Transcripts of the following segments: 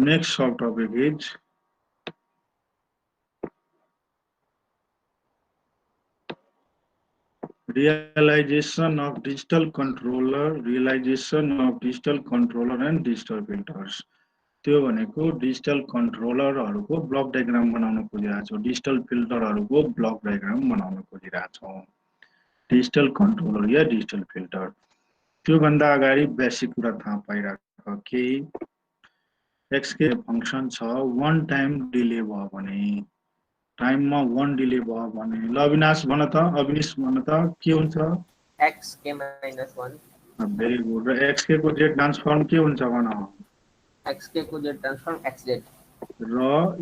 next subtopic is realization of digital controller and digital filters. त्यो भनेको digital कन्ट्रोलरहरुको block diagram बनाउन खोजिरहेको छौं, डिजिटल फिल्टरहरुको ब्लक डायग्राम बनाउन खोजिरहेको छौं। डिजिटल कन्ट्रोलर या डिजिटल फिल्टर त्यो भन्दा अगाडि बेसिक कुरा थाहा पाइराख कि xk फंक्सन छ 1 टाइम डिले भयो भने टाइममा 1 डिले भयो भने ल अविनाश भन त के हुन्छ xk - 1 भेरी गुड र xk को जेड ट्रान्सफर्म के हुन्छ भन xk को जेड ट्रान्सफर्म xz र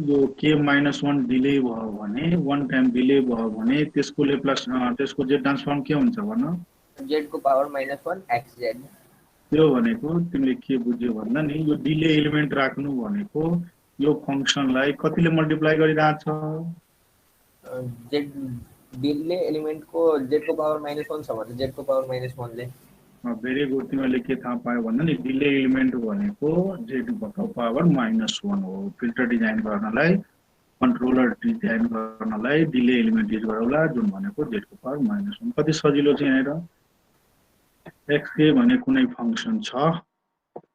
यो k - 1 डिले भयो भने 1 टाइम डिले भयो भने त्यसको लेप्लास त्यसको जेड ट्रान्सफर्म के हुन्छ भन z को पावर -1 xz त्यो भनेको तिमीले के बुझ्यौ भन्दा नि यो डिले एलिमेन्ट राख्नु भनेको यो फंक्सनलाई कतिले मल्टिप्लाई गरिराछ z डिले एलिमेन्ट को z को पावर -1 छ भने z को पावर -1 ले भेरी गुड तिमीले के थाहा पायो भन्दा नि डिले एलिमेन्ट भनेको z को पावर -1 हो। फिल्टर डिजाइन गर्नलाई कन्ट्रोलर डिजाइन गर्नलाई डिले एलिमेन्ट युज गरौला जुन भनेको z को पावर -1 कति सजिलो छ यहाँ हेर xk भने कुनै फंक्सन छ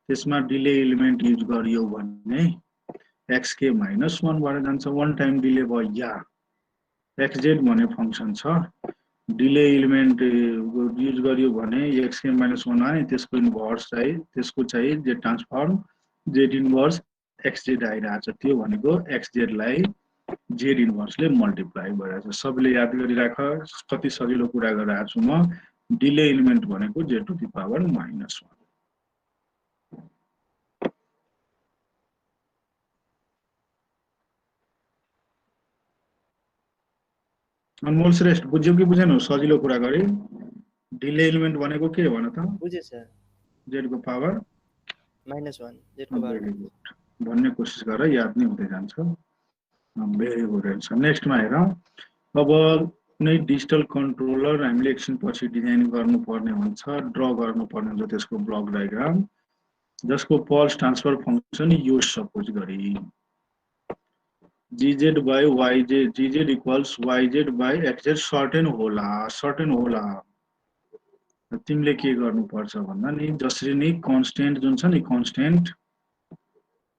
त्यसमा डिले एलिमेन्ट युज गरियो भने xk - 1 भएर जान्छ 1 टाइम डिले भयो या xz भने फंक्सन छ डिले एलिमेन्ट युज गरियो भने xk - 1 आए त्यसको इन्भर्स चाहिँ त्यसको चाहिँ z transform z inverse xz आइराछ त्यो भनेको xz लाई z इन्भर्स ले मल्टिप्लाई भइराछ। सबैले याद गरिराख कति सजिलो कुरा गरिरहेको छु म डिले एलिमेन्ट भनेको z टु द पावर -1 अनमोल श्रेष्ठ बुझ्यौ कि बुझेनौ सजिलो कुरा गरे डिले एलिमेन्ट भनेको के भन त बुझे सर z को पावर -1 z को पावर भन्ने कोसिस गर याद नै हुँदै जान्छ। Very good answer. नेक्स्ट मा हेर अब कुनै डिजिटल कन्ट्रोलर हामीले एकछिन पछि डिजाइन गर्नुपर्ने हुन्छ ड्रा गर्नुपर्ने हुन्छ त्यसको ब्लक डायग्राम जसको पल्स ट्रान्सफर फंक्सन यो सपोज गरी gz by yz gz equals yz by xz certain होला तिमीले के गर्नुपर्छ भन्दा नि जसरी नि कन्स्टेन्ट जुन छ नि कन्स्टेन्ट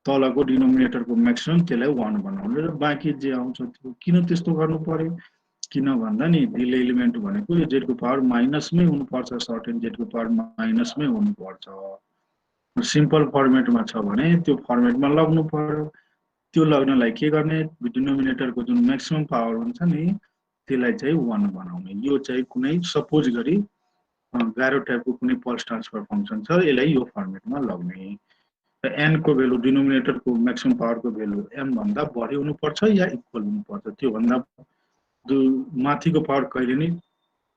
तलको डिनोमिनेटरको म्याक्सिमम त्यसलाई 1 बनाउनु र बाँकी जे आउँछ त्यो किन त्यस्तो गर्नु पर्यो किन भन्दा नि डिले एलिमेन्ट भनेको यो z को पावर माइनस मै हुनुपर्छ सर्टेन z को पावर माइनस मै हुनुपर्छ। सिम्पल फर्मेटमा छ भने त्यो फर्मेटमा लग्नु पर्यो त्यो लग्नलाई के गर्ने डिनोमिनेटरको जुन म्याक्सिमम पावर हुन्छ नि त्यसलाई चाहिँ 1 बनाउने यो चाहिँ कुनै सपोज गरी गाह्रो टाइपको कुनै पल्स ट्रान्सफर फंक्सन छ यसलाई यो फर्मेटमा लग्ने र n को भ्यालु डिनोमिनेटरको म्याक्सिमम पावरको भ्यालु m भन्दा बढी हुनुपर्छ या इक्वल हुनुपर्छ त्यो भन्दा जो माथिको पावर कहिले नि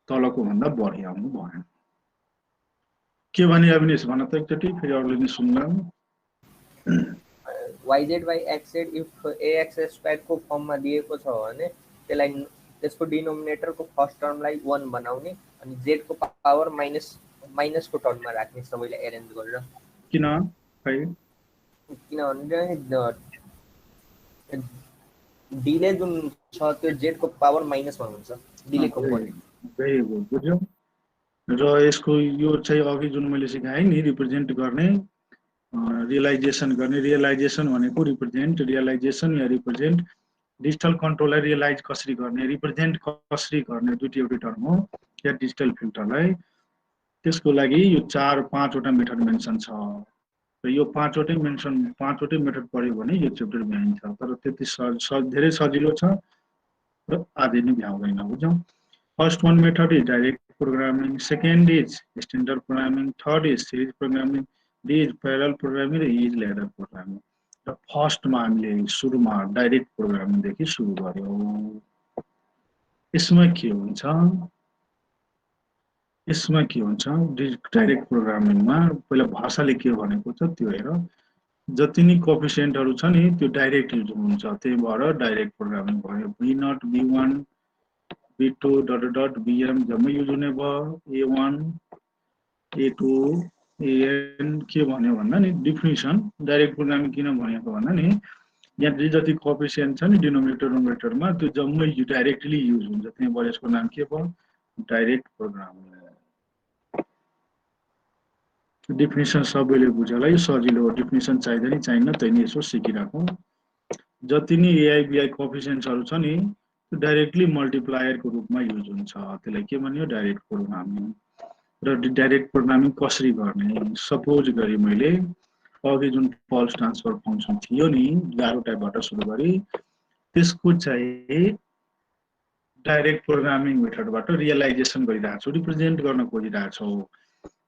तलको भन्दा बढी आउनु भएन। के भने अविनेश भन त एकचोटी फेरि अरूले नि सुन्ला yz by xz if ax² को फर्ममा दिएको छ भने त्यसलाई त्यसको डिनोमिनेटर को फर्स्ट टर्मलाई 1 बनाउने अनि z को पावर माइनस को टर्ममा राख्ने सबैलाई एरेन्ज गरेर किन खै किनभने डिले जुन छ त्यो z को पावर -1 हुन्छ डिले कम्पोनेन्ट भेरी गुड बुझ्यौ र यसको यो चाहिँ अघि जुन मैले सिकाएँ नि रिप्रेजेन्ट गर्ने रियलाइजेसन गर्ने रियलाइजेसन भनेको रियलाइजेसन या रिप्रेजेन्ट डिजिटल कन्ट्रोललाई रियलाइज कसरी गर्ने रिप्रेजेन्ट कसरी गर्ने दुईटै एउटै टर्म हो या डिजिटल फिल्टरलाई त्यसको लागि यो 4-5 वटा मेथड मेन्सन छ र यो 5 वटै मेथड पढ्यो भने यो च्याप्टर भ्याइन्छ तर त्यति धेरै सजिलो छ र आधै नै भ्याउँदैन बुझ्यौ। First one method is direct programming, second is standard programming, third is series programming, D is parallel programming र E is ladder programming। र फर्स्ट मा हामीले सुरुमा डाइरेक्ट प्रोग्रामिङ देखि सुरु गर्यौं। यसमा के हुन्छ डाइरेक्ट प्रोग्रामिङमा पहिला भाषाले के भनेको छ त्यो हेर जति नि कोएफिसिएन्टहरु छ नि त्यो डाइरेक्ट युज हुन्छ त्यही भएर डाइरेक्ट प्रोग्रामिङ भयो b0 b1 b2 ... bm जम्मै युज हुने भयो a1 a2 एन के भन्यो भन्दा नि डिफिनिसन डाइरेक्ट प्रोग्रामिङ किन भनेको भन्दा नि यहाँ जे जति कोएफिसिएन्ट छ नि डिनोमिनेटर नुमेरेटरमा त्यो जम्मै डाइरेक्टली युज हुन्छ त्यही भएर यसको नाम के भयो डाइरेक्ट प्रोग्रामिङ डिफिनिसन सबैले बुझ्ला यो सजिलो डिफिनिसन चाहिँदैन चाहिन्न त्यही यसो सिकिराखौँ जति नि एआई बीआई कोएफिसिएन्ट्सहरु छ नि त्यो डाइरेक्टली मल्टिप्लायरको रूपमा युज हुन्छ त्यसलाई के भन्यो डाइरेक्ट प्रोग्रामिङ र डाइरेक्ट प्रोग्रामिङ कसरी गर्ने सपोज गरी मैले अघि जुन पल्स ट्रान्सफर फंक्सन थियो नि गाह्रो टाइपबाट सुरु गरी त्यसको चाहिँ डाइरेक्ट प्रोग्रामिङ मेथडबाट रियलाइजेसन गरिरहेको छु रिप्रेजेन्ट गर्न खोजिरहेको छु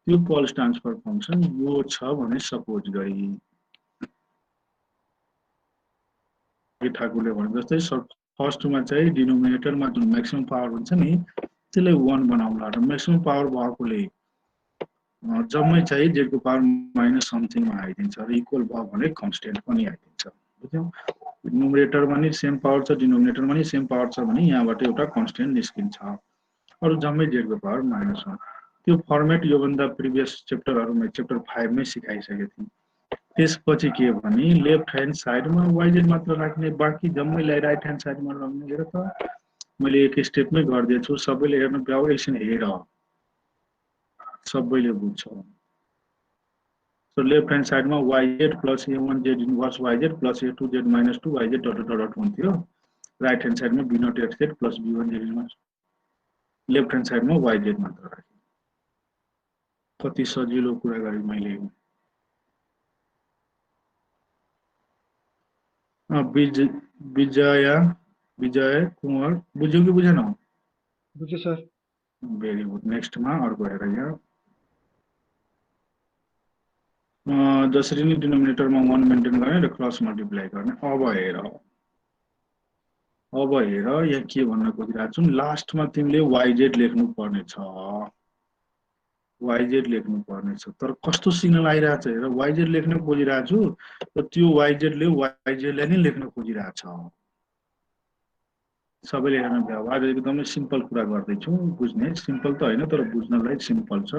त्यो पल्स ट्रान्सफर फंक्सन यो छ भने सपोज गरी ठाकुरले भने जस्तै फर्स्टमा चाहिँ डिनोमिनेटरमा जुन म्याक्सिमम पावर हुन्छ नि त्यसलाई 1 बनाउला र म्याक्सिमम पावर भएकोले जम्मै चाहिँ z को पावर माइनस समथिङमा आइदिन्छ र इक्वल भयो भने कन्स्टेन्ट पनि आइदिन्छ बुझ्यौ न्युमरेटरमा नि सेम पावर छ डिनोमिनेटरमा नि सेम पावर छ भने यहाँबाट एउटा कन्स्टेन्ट निस्किन्छ अरु जम्मै z को पावर -1 त्यो फर्मेट यो भन्दा प्रिभियस च्याप्टरहरुमा च्याप्टर 5 मै सिकाइसके थिए त्यसपछि के भने लेफ्ट ह्यान्ड साइडमा yz मात्र राख्ने बाकी जम्मैलाई राइट ह्यान्ड साइडमा राख्ने हेर त मैले एक स्टेपमै गर्दैछु सबैले हेर्न पाऊ एकछिन हेर सबैले बुझ्छ सो लेफ्ट ह्यान्ड साइडमा yz plus a1z inverse yz plus a2z minus 2 yz dot dot dot हुन्थ्यो राइट ह्यान्ड साइडमा b0 xz plus b1z inverse left hand साइडमा yz मात्र राखे कति सजिलो कुरा गरे मैले विजय कुमार बुझ्यो कि बुझेन बुझ्यो सर भेरी गुड नेक्स्ट मा अर्को हेर यहाँ जसरी नि डिनोमिनेटरमा 1 मेन्टेन गर्ने र क्रस मल्टिप्लाई गर्ने अब हेर यहाँ के भन्न खोजिरहेको छु लास्टमा तिमीले yz लेख्नु पर्ने छ yz लेख्नु पर्ने छ तर कस्तो सिग्नल आइरहेको छ हेर yz लेख्न खोजिरहेको छु र त्यो yz ले yz लाई नै लेख्न खोजिरहेको छ सबैले हेर्न भ्याउ आज एकदमै सिम्पल कुरा गर्दै छु बुझ्ने सिम्पल त हैन तर बुझ्नलाई सिम्पल छ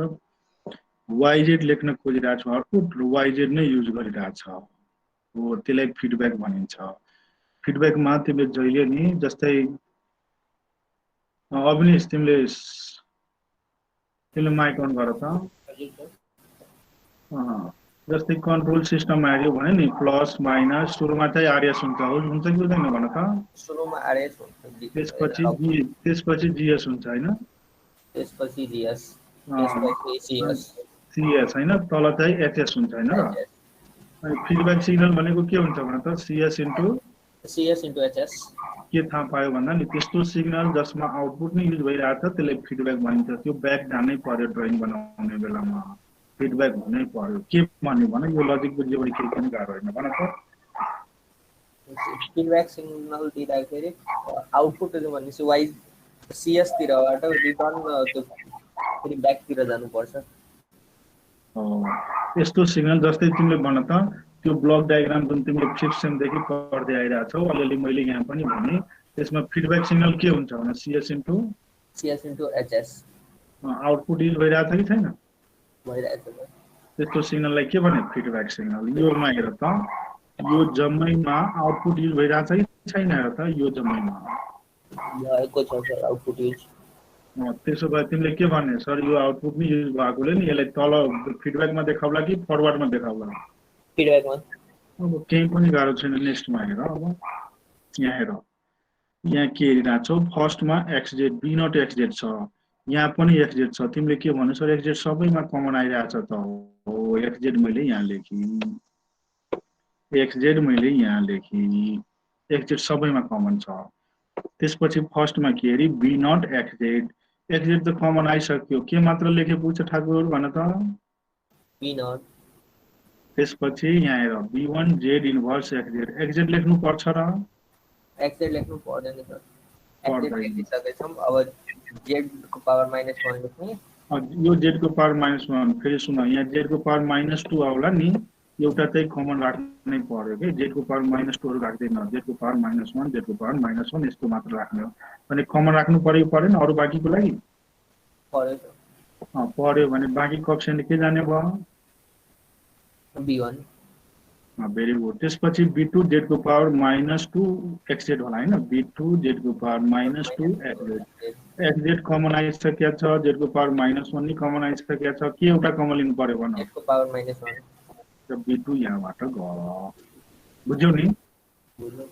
yz लेख्न खोजिरहेको छु आउटपुट र yz नै युज गरिरहेको छ हो त्यसलाई फिडब्याक भनिन्छ फिडब्याक मा तिमीले जहिले नि जस्तै अभिनेश तिमीले माइक अन गर त जस्तै कन्ट्रोल सिस्टम आयो भने नि प्लस माइनस सुरुमा चाहिँ आरएस हुन्छ हुन्छ कि हुँदैन भन त सुरुमा आरएस हुन्छ त्यसपछि जीएस हुन्छ हैन त्यसपछि जीएस त्यसपछि सीएस सीएस हैन तल चाहिँ एचएस हुन्छ हैन अनि फिडब्याक सिग्नल भनेको के हुन्छ भन त सीएस इन्टु एचएस के थाहा पायो भन्दा नि त्यस्तो सिग्नल जसमा आउटपुट नै युज भइरहेको छ त्यसलाई फिडब्याक भनिन्छ त्यो ब्याक जानै पर्यो ड्राइङ बनाउने बेलामा फिडब्याक हुनै पर्यो के भन्नु भने यो लजिक बुझ्यो भने केही पनि गाह्रो हैन भन त फिडब्याक सिग्नल दिँदाखेरि आउटपुट भनेपछि वाइ सीएस तिरबाट रिटर्न त्यो फेरि ब्याक तिर जानु पर्छ यस्तो सिग्नल जस्तै तिमीले भन त त्यो ब्लक डायग्राम जुन तिमीले 5th सेम देखि पढ्दै आइरहेको छौ अलिअलि मैले यहाँ पनि भने त्यसमा फिडब्याक सिग्नल के हुन्छ भने CS into HS output use भइरहेको छ कि छैन भइरहेको छ त्यस्तो सिग्नललाई के भने फिडब्याक सिग्नल योमा हेर त यो जम्मैमा आउटपुट युज भइरहेको छ कि छैन हेर त यो जम्मैमा भएको छ सर आउटपुट युज त्यसो भए तिमीले के भन्ने सर यो आउटपुट नि युज भएकोले नि यसलाई तल फिडब्याकमा देखाउला कि फरवर्डमा देखाउला फिडब्याकमा अब केही पनि गाह्रो छैन नेक्स्टमा हेर अब यहाँ हेर यहाँ के हेरिरहेको छौ फर्स्टमा xz b0 xz छ यहाँ पनि xz छ तिमीले के भन्नु सर xz सबैमा कमन आइरहेछ त हो xz मैले यहाँ लेखी xz सबैमा कमन छ त्यसपछि फर्स्टमा के हेरि b0 xz त कमन आइसक्यो के मात्र लेखे पुग्छ ठाकुर भन त b0 त्यसपछि यहाँ हेर b1 z इन्भर्स xz लेख्नु पर्छ र xz लेख्नु पर्दैन सर xz लेखिसकेछौं अब z को पावर -1 लेख्ने यो z को पावर -1 फेरि सुन यहाँ z को पावर -2 आउला नि एउटा चाहिँ कमन राख्नै पर्यो के z को पावर -2 हरु राख्दैन z को पावर -1 z को पावर -1 यस्तो मात्र राख्ने हो अनि कमन राख्नु पर्यो परेन अरु बाँकीको लागि पर्यो पर्यो भने बाँकी कोएफिसिएन्ट के जाने भयो b1 भेरी गुड। त्यसपछि b2 z को पावर -2 xz होला हैन, b2 z को पावर -2 xz, xz कमन आइसकेको छ, z को पावर -1 नि कमन आइसकेको छ, के एउटा कमन लिनु पर्यो भन। z को पावर -1 र b2 यहाँबाट गयो, बुझ्यौ नि।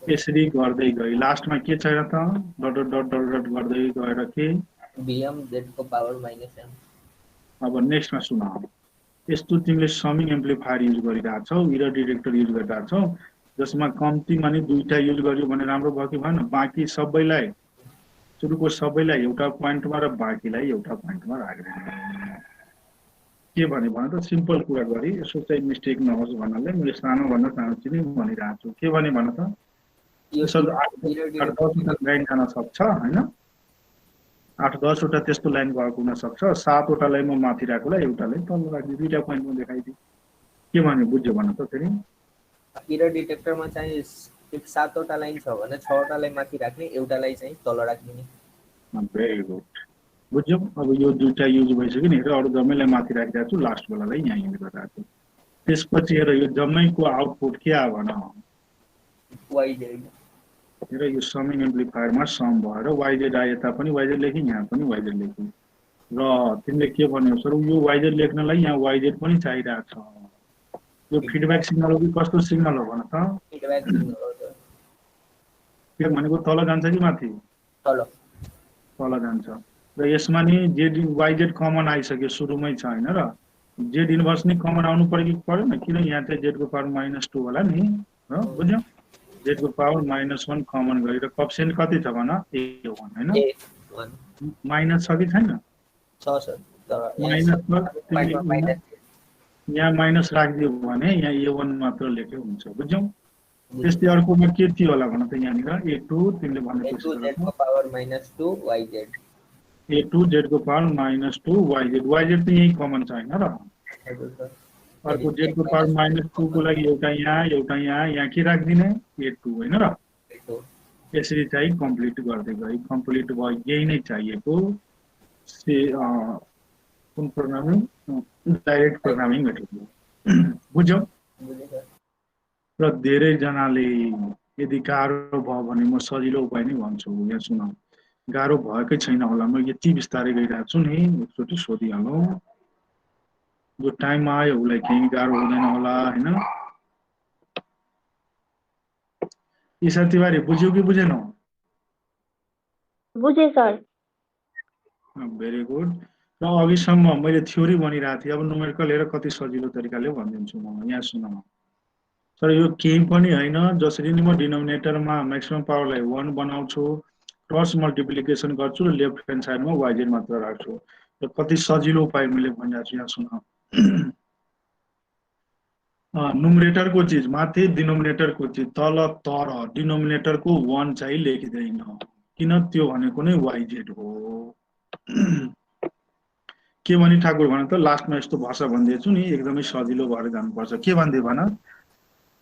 यसरी गर्दै गई लास्टमा के छैन त, dot dot dot dot dot गर्दै गएर के bm z को पावर -m। अब नेक्स्टमा सुन, यस्तो तिमीले समिङ एम्प्लिफायर युज गरिरहेछौ, इरर डिटेक्टर युज गरिरहेछौ, जसमा कम्तीमा नि दुईटा युज गर्यो भने राम्रो भयो कि भएन। बाँकी सबैलाई सुरुको सबैलाई एउटा पोइन्टमा र बाँकीलाई एउटा पोइन्टमा राख्दिने। के भने भन त, सिम्पल कुरा गरी यसो चाहिँ मिस्टेक नहोस् भन्नाले मैले सानो भन्न चाहन्छु नि भनिरहेको छु। के भने भन त, यो यसो 8-10 लाइन जान सक्छ हैन, 8-10 वटा त्यस्तो लाइन भएको हुन सक्छ, 7 वटा लाइन म माथि राख्नुलाई, एउटालाई तल राख्दिए, दुईटा पोइन्टमा देखाइदिए। के भने बुझ्यो भन त फेरि। इरर डिटेक्टरमा चाहिँ 7 वटा लाइन छ भने 6 वटालाई माथि राख्ने, एउटालाई चाहिँ तल राख्दिने। भेरी गुड, बुझ्यौ। अब यो दुईटा युज भइसक्यो नि, हेर अरु जम्मैलाई माथि राखिरहेको छु, लास्ट वालालाई यहाँ युज गरिरहेको छु। त्यसपछि हेर यो जम्मैको आउटपुट के आयो भन, yz। हेर यो समिङ एम्प्लिफायरमा सम भएर yz आए तापनि yz लेखि, यहाँ पनि yz लेखि। र तिमीले के भन्यौ सर, यो yz लेख्नलाई यहाँ yz पनि चाहिरहेको छ। यो फिडब्याक सिग्नल हो कि कस्तो सिग्नल हो भन त। फिडब्याक सिग्नल हो त। के भनेको तल जान्छ कि माथि? तल तल जान्छ। र यसमा नि yz कमन आइसक्यो, सुरुमै छ हैन, र z इन्भर्स नि कमन आउनु पर्यो कि परेन, किन यहाँ चाहिँ z को पावर -2 होला नि, हो बुझ्यौ। z को पावर -1 कमन गरेर कोएफिसिएन्ट कति छ भन, a1 हैन, माइनस छ कि छैन? छ सर, तर माइनस यहाँ माइनस राखिदियो भने यहाँ a1 मात्र लेख्यो हुन्छ, बुझ्यौ। त्यस्तै अर्कोमा के थियो होला भन त, यहाँनिर a2 तिमीले भनेको z को पावर -2 yz, a2 z को पावर -2 yz, yz त यही कमन छ हैन र। अर्को z को पावर -2 को लागि एउटा यहाँ के राख्दिने, a2 हैन र। यसरी चाहिँ कम्प्लिट गर्दै गई, कम्प्लिट भयो, यही नै चाहिएको। कुन प्रोग्रामिङ, डाइरेक्ट प्रोग्रामिङ मेथड, बुझ्यौ। र धेरै जनाले यदि गाह्रो भयो भने म सजिलो उपाय नै भन्छु, यहाँ सुन। गाह्रो भएकै छैन होला, म यति बिस्तारै गइरहेको छु नि, एकचोटि सोधिहालौँ। जो टाइम आयो उसलाई केही गाह्रो हुँदैन होला हैन। ईशा तिवारी बुझ्यौ कि बुझेनौ? बुझे सर। Very good. र अघिसम्म मैले थ्योरी भनिरहेको थिएँ, अब नुमेरिकल हेर कति सजिलो तरिकाले भनिदिन्छु म। यहाँ सुन, तर यो केही पनि हैन, जसरी नि म डिनोमिनेटरमा म्याक्सिमम पावरलाई 1 बनाउँछु, क्रस मल्टिप्लिकेसन गर्छु र लेफ्ट ह्यान्ड साइडमा yz मात्र राख्छु। र कति सजिलो उपाय मैले भनिरहेको छु, यहाँ सुन। नुमरेटरको चीज माथि, डिनोमिनेटरको चीज तल, तर डिनोमिनेटरको 1 चाहिँ लेखिदैन, किन? त्यो भनेको नै yz हो। के भनि ठाकुर भन त, लास्टमा यस्तो भाषा भनिदिएछु नि, एकदमै सजिलो भएर जानुपर्छ। के भन्दै भन,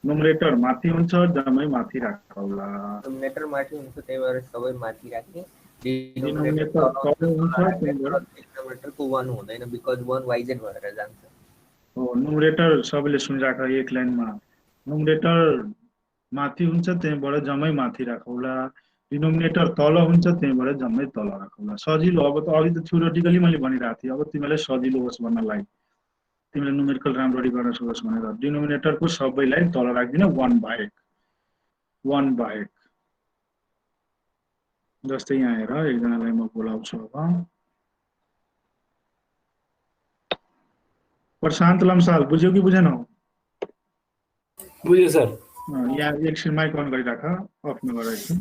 नुमरेटर माथि हुन्छ, जम्मै माथि राखौला। नुमरेटर माथि हुन्छ, त्यही भएर सबै माथि राख्ने। डिनोमिनेटर तल हुन्छ, डिनोमिनेटरको 1 हुँदैन, बिकज 1 yz भएर जान्छ। हो, नुमरेटर सबैले सुनिराख एक लाइनमा, नुमरेटर माथि हुन्छ, त्यहीबाट जम्मै माथि राखौला। डिनोमिनेटर तल हुन्छ, त्यहीबाट जम्मै तल राखौला। सजिलो। अब त अघि त थ्योरेटिकली मैले भनिरहेको थिएँ, अब तिमीलाई सजिलो होस् भन्नलाई, तिमीले न्युमेरिकल राम्ररी गर्न सकोस् भनेर डिनोमिनेटरको सबैलाई तल राख्दिन, 1 बाहेक। जस्तै यहाँ हेर, एकजनालाई म बोलाउँछु अब। प्रशान्त लम्साल बुझ्यौ कि बुझेनौ? बुझ्यो सर। यहाँ एकछिन माइक अन गरिराख, अफ नगराइछु,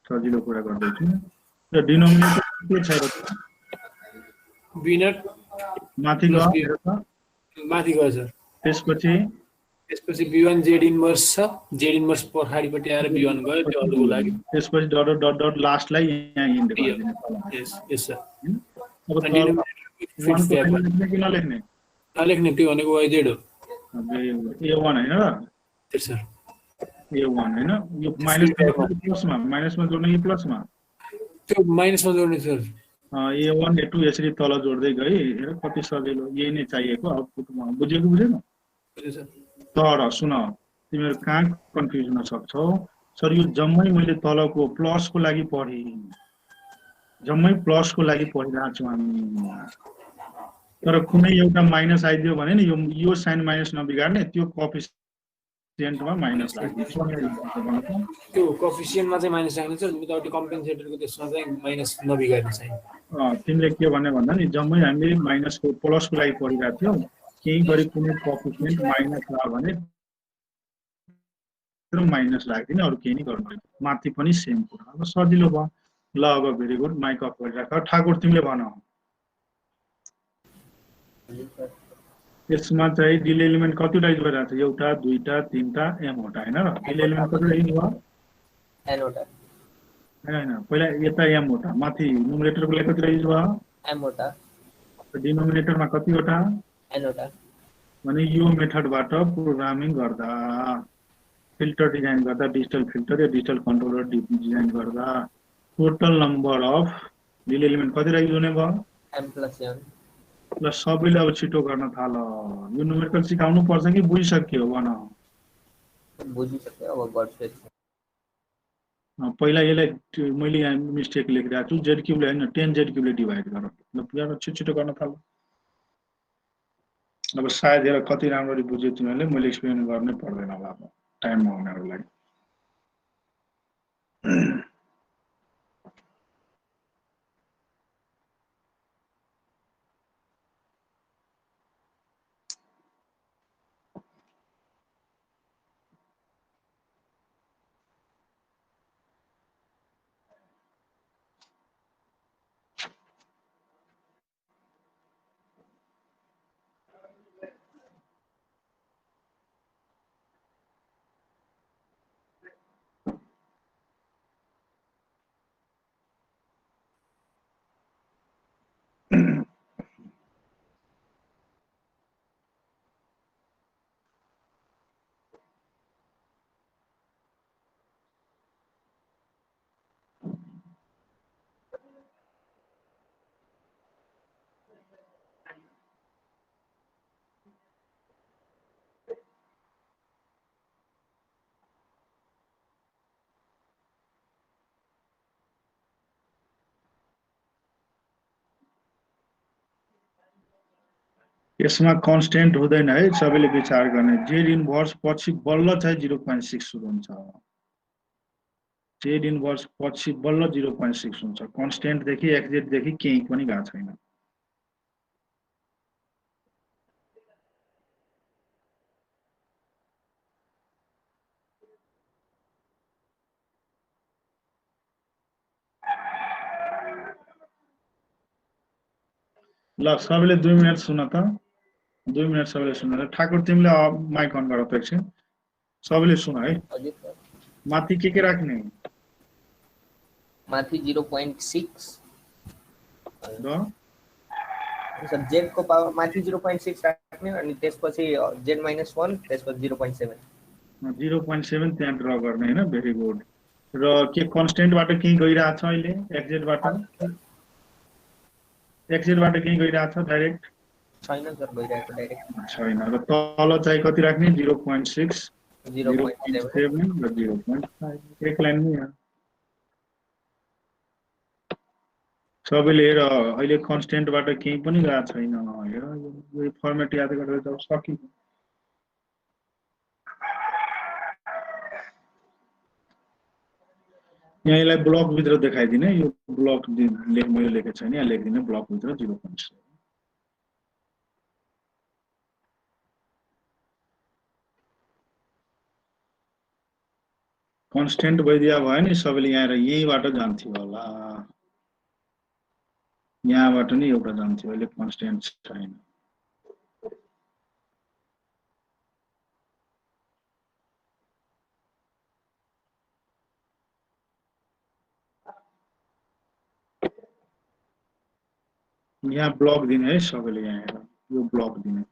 सजिलो कुरा गर्दैछु। र डिनोमिनेटर के छ र? बिनट माथि गयो, माथि गयो सर। त्यसपछि b1 z इन्भर्स छ, z इन्भर्स पछाडिपट्टि आएर b1 गयो, त्यो अरूको लागि। त्यसपछि डट डट डट लास्टलाई यहाँ इन्ड गरिदिनु। यस सर। अब डिनोमिनेटर किन लेख्ने? नलेख्ने, त्यो भनेको yz हो। a1 हैन र? त्यस सर। a1 हैन, यो माइनसमा जोड्ने कि प्लसमा? त्यो माइनसमा जोड्ने सर। a1 a2 यसरी तल जोड्दै गई, हेर कति सजिलो। यही नै चाहिएको आउटपुटमा, बुझ्यो कि बुझेन? बुझ्यो सर। तर सुन तिमीहरू कहाँ कन्फ्युज हुन सक्छौ सर यो जम्मै मैले तलको प्लसको लागि पढेँ जम्मै प्लसको लागि पढिरहेको छौँ हामी तर कुनै एउटा माइनस आइदियो भने नि यो साइन माइनस नबिगार्ने त्यो कोएफिसिएन्टमा माइनस राख्दिन्छ त्यो कोफिसियन्टमा चाहिँ माइनस राख्ने छ विदाउट कम्पेन्सेटरको त्यसमा चाहिँ माइनस नबिगार्ने चाहिँ तिमीले के भन्ने भन्दा नि जम्मै हामीले माइनसको प्लसको लागि पढिरहेको थियौ केही गरी कुनै कोएफिसिएन्ट माइनस भयो भने माइनस राख्दिने अरू केही नै गर्नु माथि पनि सेम कुरा अब सजिलो भयो ल अब भेरी गुड माइक अफ गरिराख ठाकुर तिमीले भन यसमा चाहिँ डिले एलिमेन्ट कतिवटा युज गरिरहेको छ एउटा दुईटा तीनटा एमवटा हैन र डिले एलिमेन्ट कतिवटा युज भयो एनवटा हैन पहिला यता एमवटा माथि न्युमरेटरको लागि कतिवटा युज भयो एमवटा डिनोमिनेटरमा कतिवटा एनवटा भने यो मेथडबाट प्रोग्रामिङ गर्दा फिल्टर डिजाइन गर्दा डिजिटल फिल्टर या डिजिटल कन्ट्रोलर डिजाइन गर्दा total number of delay element कतिवटा युज हुने भयो एम प्लस एन ल सबैले अब छिटो गर्न थाल यो न्युमेरिकल सिकाउनु पर्छ कि बुझिसक्यो भन बुझिसक्यो अब गर्छु पहिला यसलाई मैले यहाँ मिस्टेक लेखिरहेको छु जेड क्युबले हैन 10 जेड क्युबले डिभाइड गर ल पुरा छिटो गर्न थाल अब सायद यसलाई कति राम्ररी बुझ्यो तिमीहरूले मैले एक्सप्लेन गर्नै पर्दैन अब टाइममा उनीहरूलाई यसमा कन्स्टेन्ट हुँदैन है सबैले विचार गर्ने जेड इन्भर्स पछि बल्ल चाहिँ 0.6 सुरु हुन्छ जेड इन्भर्स पछि बल्ल 0.6 हुन्छ कन्स्टेन्ट देखि एक्जेट देखि केही पनि गएको छैन ल सबैले 2 मिनेट सुन त 2 मिनेट सबैले सुन ठाकुर तिमीले माइक अन गर एकछिन सबैले सुन है माथि के राख्ने माथि 0.6 र सर जेड को पावर माथि 0.6 राख्ने अनि त्यसपछि जेड माइनस 1 त्यसपछि 0.7 0.7 त्यहाँ ड्र गर्ने हैन भेरी गुड र के कन्स्टेन्टबाट केही गइरहेको छ अहिले एक्जेटबाट केही गइरहेको छ डाइरेक्ट छैन सर गइरहेको डाइरेक्ट छैन र तल चाहिँ कति राख्ने 0.6 0.7 र 0.5 एक लाइनमै यहाँ सबैले हेर अहिले कन्स्टेन्टबाट केही पनि गएको छैन हेर यो फर्मेट याद गरेर जाऊ सकियो यहाँ यसलाई ब्लक भित्र देखाइदिने यो ब्लक मैले लेखेको छैन यहाँ लेखिदिने ब्लक भित्र 0.7 कन्स्टेन्ट भइदिया भयो नि सबैले यहाँ यहीबाट जान्थ्यो होला यहाँबाट नि एउटा जान्थ्यो अहिले कन्स्टेन्ट छैन यहाँ ब्लक दिने है सबैले यहाँ हेर यो ब्लक दिने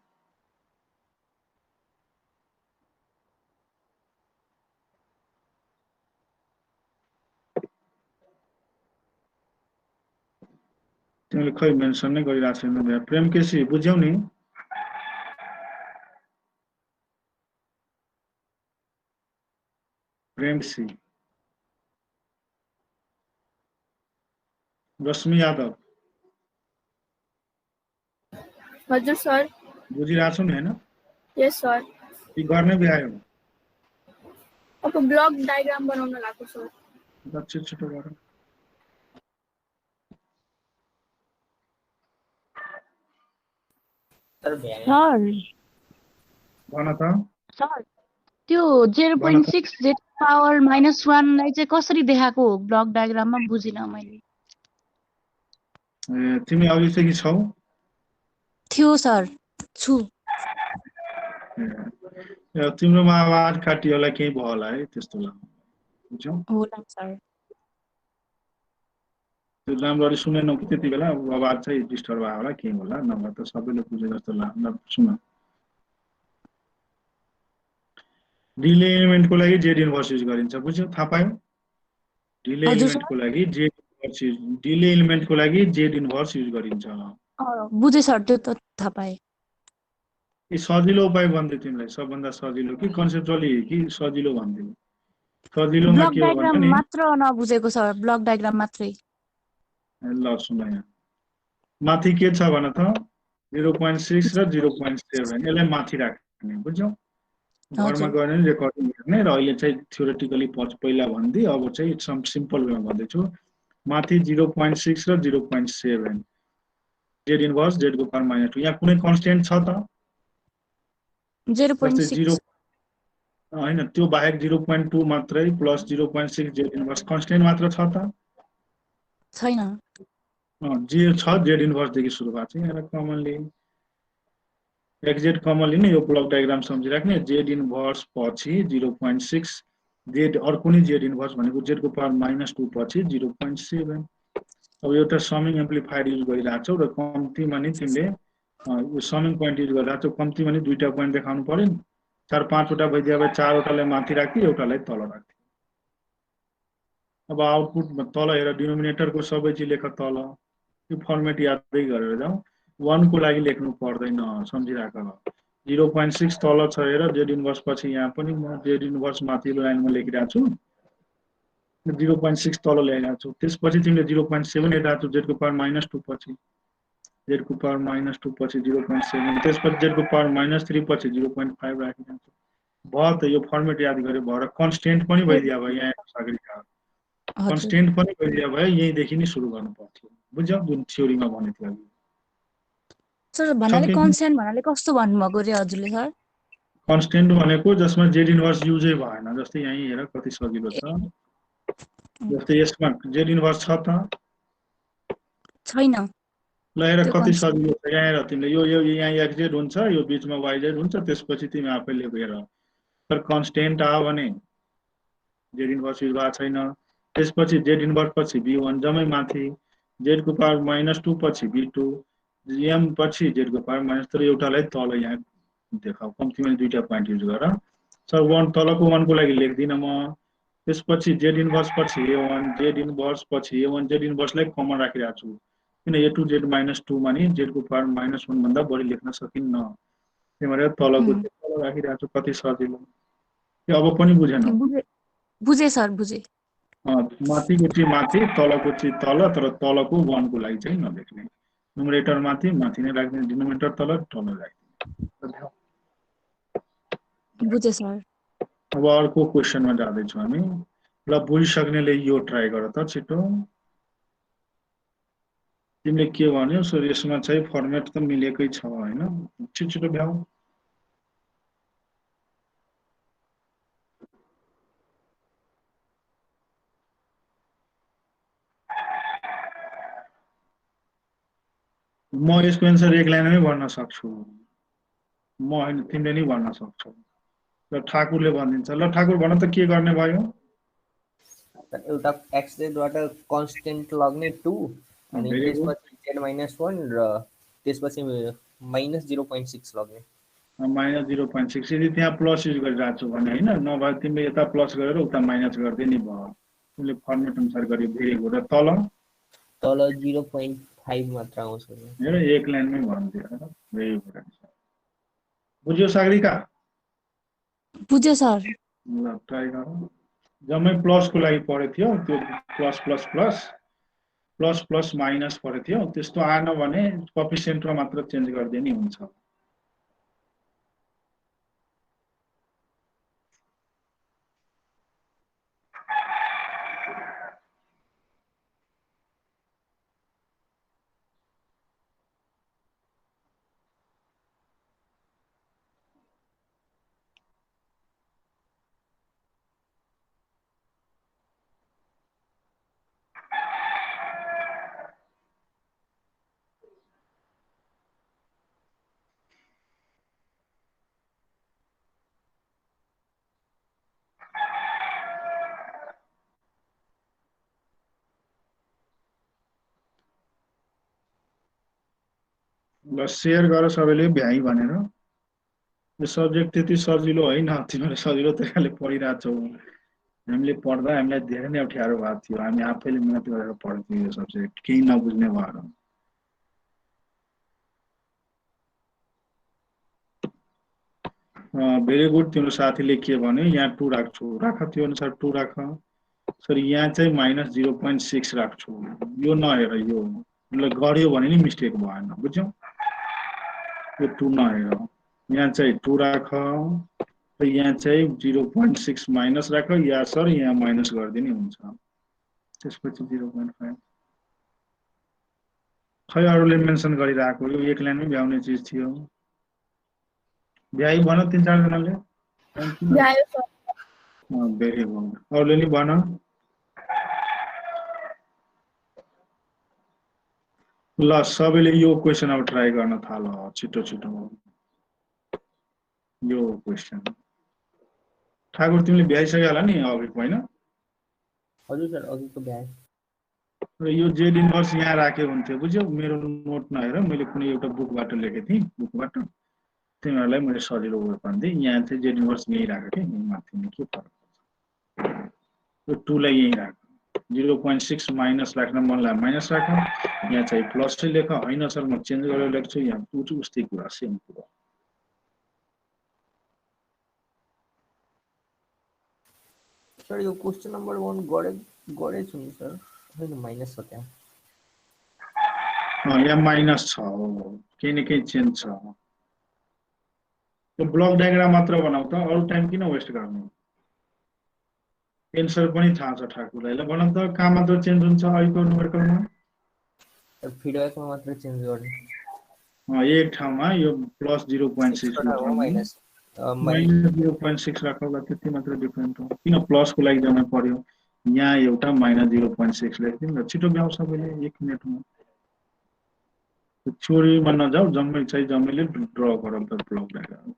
तिमीले खै मेन्सन नै गरिरहेको छैन प्रेम केसी बुझ्यौ नि फ्रेंड सी रश्मि यादव हजुर सर बुझिरहेको छु नि होइन यस सर कि गर्ने भ्यायो अब ब्लक डायग्राम बनाउन लाग्यो सर छिटो गर सर भ्याएन सर भन त सर त्यो भन त 0.6 z पावर -1 लाई चाहिँ कसरी देखाएको हो ब्लक डायग्राममा बुझिन मैले ए तिमी अघि चाहिँ कि छौ थियो सर छु ए तिम्रोमा आवाज काटियो होला केही भयो होला है त्यस्तो लाग्यो बुझ्यौ होला सर त्यो राम्ररी सुनेनौ कि त्यति बेला आवाज चाहिँ डिस्टर्ब भयो होला केही होला नभए त सबैले बुझे जस्तो लाग्छ सुन डिले एलिमेन्टको लागि जेड इन्भर्स युज गरिन्छ बुझ्यौ थाहा पायो डिले हजुर सर एलिमेन्टको लागि जेड इन्भर्स डिले एलिमेन्टको लागि जेड इन्भर्स युज गरिन्छ बुझे सर त्यो त थाहा पाएँ यी सजिलो उपाय भन्दै तिमीलाई सबभन्दा सजिलो कि कन्सेप्चुअली कि सजिलो भन्दै सजिलोमा ब्लक के हो डायग्राम भने नि मात्र नबुझेको सर ब्लक डायग्राम मात्रै ल सुन यहाँ माथि के छ भन त 0.6 र 0.7 यसलाई माथि राख्ने बुझ्यौ घरमा हजुर गएर नि रेकर्डिङ गर्ने र अहिले चाहिँ थ्योरेटिकली पहिला भन्दै अब चाहिँ सम सिम्पल वेमा भन्दैछु माथि 0.6 र 0.7 जेड इन्भर्स जेड को पावर -2 यहाँ कुनै कन्स्टेन्ट छ त जस्तै 0 0.6 हैन त्यो बाहेक 0.2 मात्रै प्लस 0.6 जेड इन्भर्स कन्स्टेन्ट मात्र छ त छैन जे छ जेड इन्भर्स देखि सुरु भएको छ यहाँ कमनली एक्जेड कमन लिने यो ब्लक डायग्राम सम्झिराख्ने जेड इन्भर्स पछि 0.6 जेड अर्को नि जेड इन्भर्स भनेको जेड को पावर -2 पछि 0.7 अब एउटा समिङ एम्प्लिफायर युज गरिरहेको छौ र कम्तीमा नि तिमीले यो समिङ पोइन्ट युज गरिरहेको छौ कम्तीमा नि दुईटा पोइन्ट देखाउनु पर्यो नि 4-5 वटा भइदिए भए 4 वटालाई माथि राख्थ्यो एउटालाई तल राख्थ्यो अब आउटपुट तल हेर डिनोमिनेटरको सबै चिज लेख तल यो फर्मेट यादै गरेर जाऊ 1 को लागि लेख्नु पर्दैन सम्झिराख 0.6 तल छ हेर जेड इन्भर्स पछि यहाँ पनि म जेड इन्भर्स माथिल्लो लाइनमा लेखिरहेको छु 0.6 तल ल्याइरहेको छु त्यसपछि तिमीले 0.7 हेरिरहेको छु जेड को पावर -2 पछि जेड को पावर -2 पछि 0.7 त्यसपछि जेड को पावर -3 पछि 0.5 राखिरहेको छु भयो त यो फर्मेट याद गरे भएर कन्स्टेन्ट पनि भइदिया भयो यहाँ सागरिका हजुर कन्स्टेन्ट पनि भइदिया भयो यहीँदेखि नै सुरु गर्नु पर्थ्यो बुझ्यौ जुन थ्योरीमा भनेको थियो सर भन्नाले कन्स्टेन्ट भन्नाले कस्तो भन्नुभएको रे हजुरले सर कन्स्टेन्ट भनेको जसमा जेड इन्भर्स युजै भएन जस्तै यही हेर कति सजिलो छ जस्तै यसमा जेड इन्भर्स छ त छैन ल हेर त्यो कति constant। सजिलो छ यहाँ हेर तिमीले यो यहाँ एक्जेड हुन्छ यो बीचमा वाइजेड हुन्छ त्यसपछि तिमी आफैले हेर तर कन्स्टेन्ट आयो भने जेड इन्भर्स युज भएको छैन त्यसपछि जेड इन्भर्स पछि b1 जम्मै माथि जेड को पावर -2 पछि b2 m पछि जेड को पावर -3 एउटालाई तल यहाँ देखाऊ कम्तीमा दुईटा पोइन्ट युज गर सर 1 तलको 1 को लागि लेख्दिन म त्यसपछि जेड इन्भर्स पछि a1 जेड इन्भर्स पछि a1 जेड इन्भर्सलाई कमन राखिरहेको छु किन a टु जेड -2 मा नि जेड को पावर -1 भन्दा बढी लेख्न सकिन्न त्यही भएर तलको तल राखिरहेको छु कति सजिलो यो अब पनि बुझेन बुझे सर बुझे माथिको चाहिँ माथि तलको चाहिँ तल तर तलको 1 को लागि चाहिँ नलेख्ने नुमरेटर माथि माथि नै राख्ने डिनोमिनेटर तल राख्ने बुझे सर अब अर्को क्वेशनमा जाँदैछौँ हामी ल बुझिसक्नेले यो ट्राई गर त छिटो तिमीले के भन्यौ सर यसमा चाहिँ फर्मेट त मिलेकै छ हैन छिटो भ्याउ म यसको एन्सर एक लाइनमै भन्न सक्छु म हैन तिमीले नै भन्न सक्छौ ल ठाकुरले भनिदिन्छ ल ठाकुर भन त के गर्ने भयो एउटा एक्सबाट कन्स्टेन्ट लग्ने 2 अनि Very good. त्यसपछि z -1 र त्यसपछि -0.6 लग्ने -0.6 यदि त्यहाँ प्लस युज गरिरहेको छु भने हैन नभए तिमीले यता प्लस गरेर उता माइनस गर्दै नि भयो तिमीले फर्मेट अनुसार गर्यो भेरी गुड र तल तल 0.5 मात्र आउँछ हेर एक लाइनमै भनिदिएर भेरी गुड बुझ्यो सागरिका बुझे सर ल ट्राई गर जम्मै प्लसको लागि पढेको थियो त्यो plus plus plus plus plus minus पढेको थियो त्यस्तो आएन भने कोएफिसिएन्टमा मात्र चेन्ज गरिदिए नि हुन्छ ल सेयर गर सबैले भ्याइ भनेर यो सब्जेक्ट त्यति सजिलो होइन तिमीले सजिलो तरिकाले पढिरहेको छौ हामीले पढ्दा हामीलाई धेरै नै अप्ठ्यारो भएको थियो हामी आफैले मेहनत गरेर पढ्थ्यौँ यो सब्जेक्ट केही नबुझ्ने भएर भेरी गुड तिम्रो साथीले के भन्यो यहाँ 2 राख्छु राख त्यो अनुसार 2 राख सर यहाँ चाहिँ -0.6 राख्छु यो नहेर यो ल गर्यो भने नि मिस्टेक भएन बुझ्यौ यो 2 नहेर यहाँ चाहिँ 2 राख र यहाँ चाहिँ 0.6 माइनस राख या सर यहाँ माइनस गरिदिने हुन्छ त्यसपछि 0.5 खै अरूले मेन्सन गरिरहेको यो एक लाइनमै भ्याउने चीज थियो भ्याइ भन 3-4 जनाले भ्यायो सर भेरी गुड अरूले नि भन ल सबैले यो क्वेशन अब ट्राई गर्न थाल छिटो छिटो यो क्वेशन ठाकुर तिमीले भ्याइसक्यो होला नि अघिको हैन हजुर सर अघिको भ्याए र यो जेड इन्भर्स यहाँ राखे हुन्थ्यो बुझ्यौ मेरो नोट नहेर मैले कुनै एउटा बुकबाट लेखेको थिएँ बुकबाट तिमीहरूलाई मैले सजिलो गरिदिएँ यहाँ चाहिँ जेड इन्भर्स यही राखेको थिएँ माथि नि के फरक पर्छ यो 2 लाई यही राख 0.6 माइनस राख्न मनलाई माइनस राख यहाँ चाहिँ प्लस चाहिँ लेख हैन सर म चेन्ज गरेर लेख्छु यहाँ उस्तै कुरा सेम कुरा सर यो क्वेश्चन नम्बर 1 गरेछु नि सर हैन माइनस छ त्यहाँ यहाँ माइनस छ केही न केही चेन्ज छ त्यो ब्लक डायग्राम मात्र बनाऊ त अरु टाइम किन वेस्ट गर्ने एन्सर पनि थाहा छ ठाकुरलाई ल भन त कहाँ मात्र चेन्ज हुन्छ अहिलेको न्युमेरिकलमा फिडब्याकमा मात्र चेन्ज गर्ने एक ठाउँमा यो प्लस 0.6 माइनस 0.6 राख्दा त्यति मात्र डिफरेन्ट हो किन प्लस को लागि जम्मै पर्यो यहाँ एउटा -0.6 लेख्दिन ल छिटो भ्याउ सबैले 1 मिनेटमा चोरीमा नजाऊ जम्मै चाहिँ जम्मैले ड्र गरौँ त ब्लक डायग्राम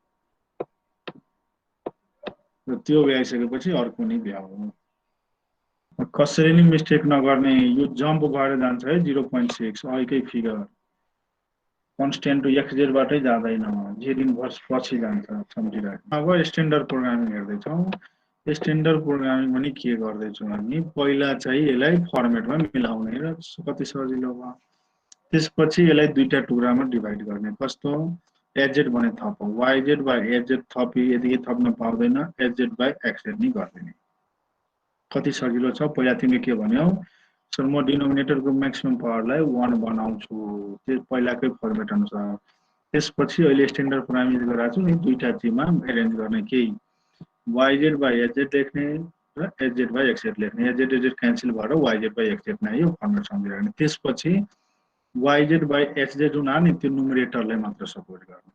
र त्यो भ्याइसकेपछि अर्को नि भ्याउ कसरी नि मिस्टेक नगर्ने यो जम्प भएर जान्छ है 0.6 अहिलेकै फिगर कन्स्टेन्ट xz बाटै जाँदैन जेड इन्भर्स पछि जान्छ सम्झिराख्नु अब स्ट्यान्डर्ड प्रोग्रामिङ हेर्दै छौं स्ट्यान्डर्ड प्रोग्रामिङ पनि के गर्दै छौं हामी पहिला चाहिँ यसलाई फर्मेटमा मिलाउने र कति सजिलो भयो त्यसपछि यसलाई दुईटा टुक्रामा डिभाइड गर्ने कस्तो एज भने थप yz बाइ एज थपी यदि थप्न पाउँदैन एज बाइ xz नि गर्दिने कति सजिलो छ पहिला तिमीले के भन्यौ सर म डिनोमिनेटरको म्याक्सिमम पावरलाई 1 बनाउँछु त्यो पहिलाकै फर्मेट अनुसार त्यसपछि अहिले स्ट्यान्डर्ड प्रोग्रामिङ गराएको छु नि दुईटा चिजमा एरेन्ज गर्ने केही yz बाइ एज लेख्ने र एज बाइ xz लेख्ने एज क्यान्सल भएर yz बाइ xz नै यो फर्मेट सम्झिराख्ने त्यसपछि yz बाइ xz जुन आ नि त्यो न्युमरेटरलाई मात्र सपोर्ट गर्ने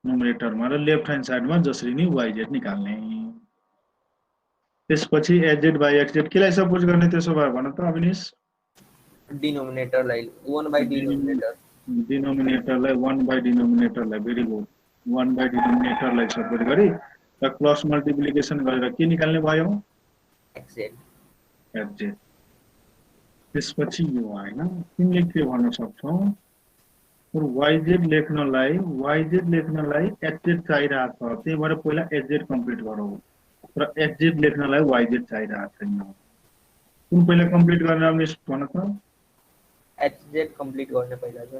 न्युमरेटरमा र लेफ्ट ह्यान्ड साइडमा जसरी नि yz निकाल्ने त्यसपछि एज बाइ xz केलाई सपोर्ट गर्ने त्यसो भए भन त अविनिश डिनोमिनेटरलाई 1 बाइ डिनोमिनेटरलाई 1 बाइ डिनोमिनेटरलाई भेरी गुड 1 बाइ डिनोमिनेटरलाई सपोर्ट गरी र क्रस मल्टिप्लिकेसन गरेर के निकाल्ने भयो xz त्यसपछि यो हैन तिमीले के भन्न सक्छौ yz लेख्नलाई xz चाहिरहेको छ त्यही भएर पहिला xz कम्प्लिट गरौ र xz लेख्नलाई yz चाहिरहेको छैन कुन पहिला कम्प्लिट गर्न आउने भन त xz कम्प्लिट गर्ने पहिला छ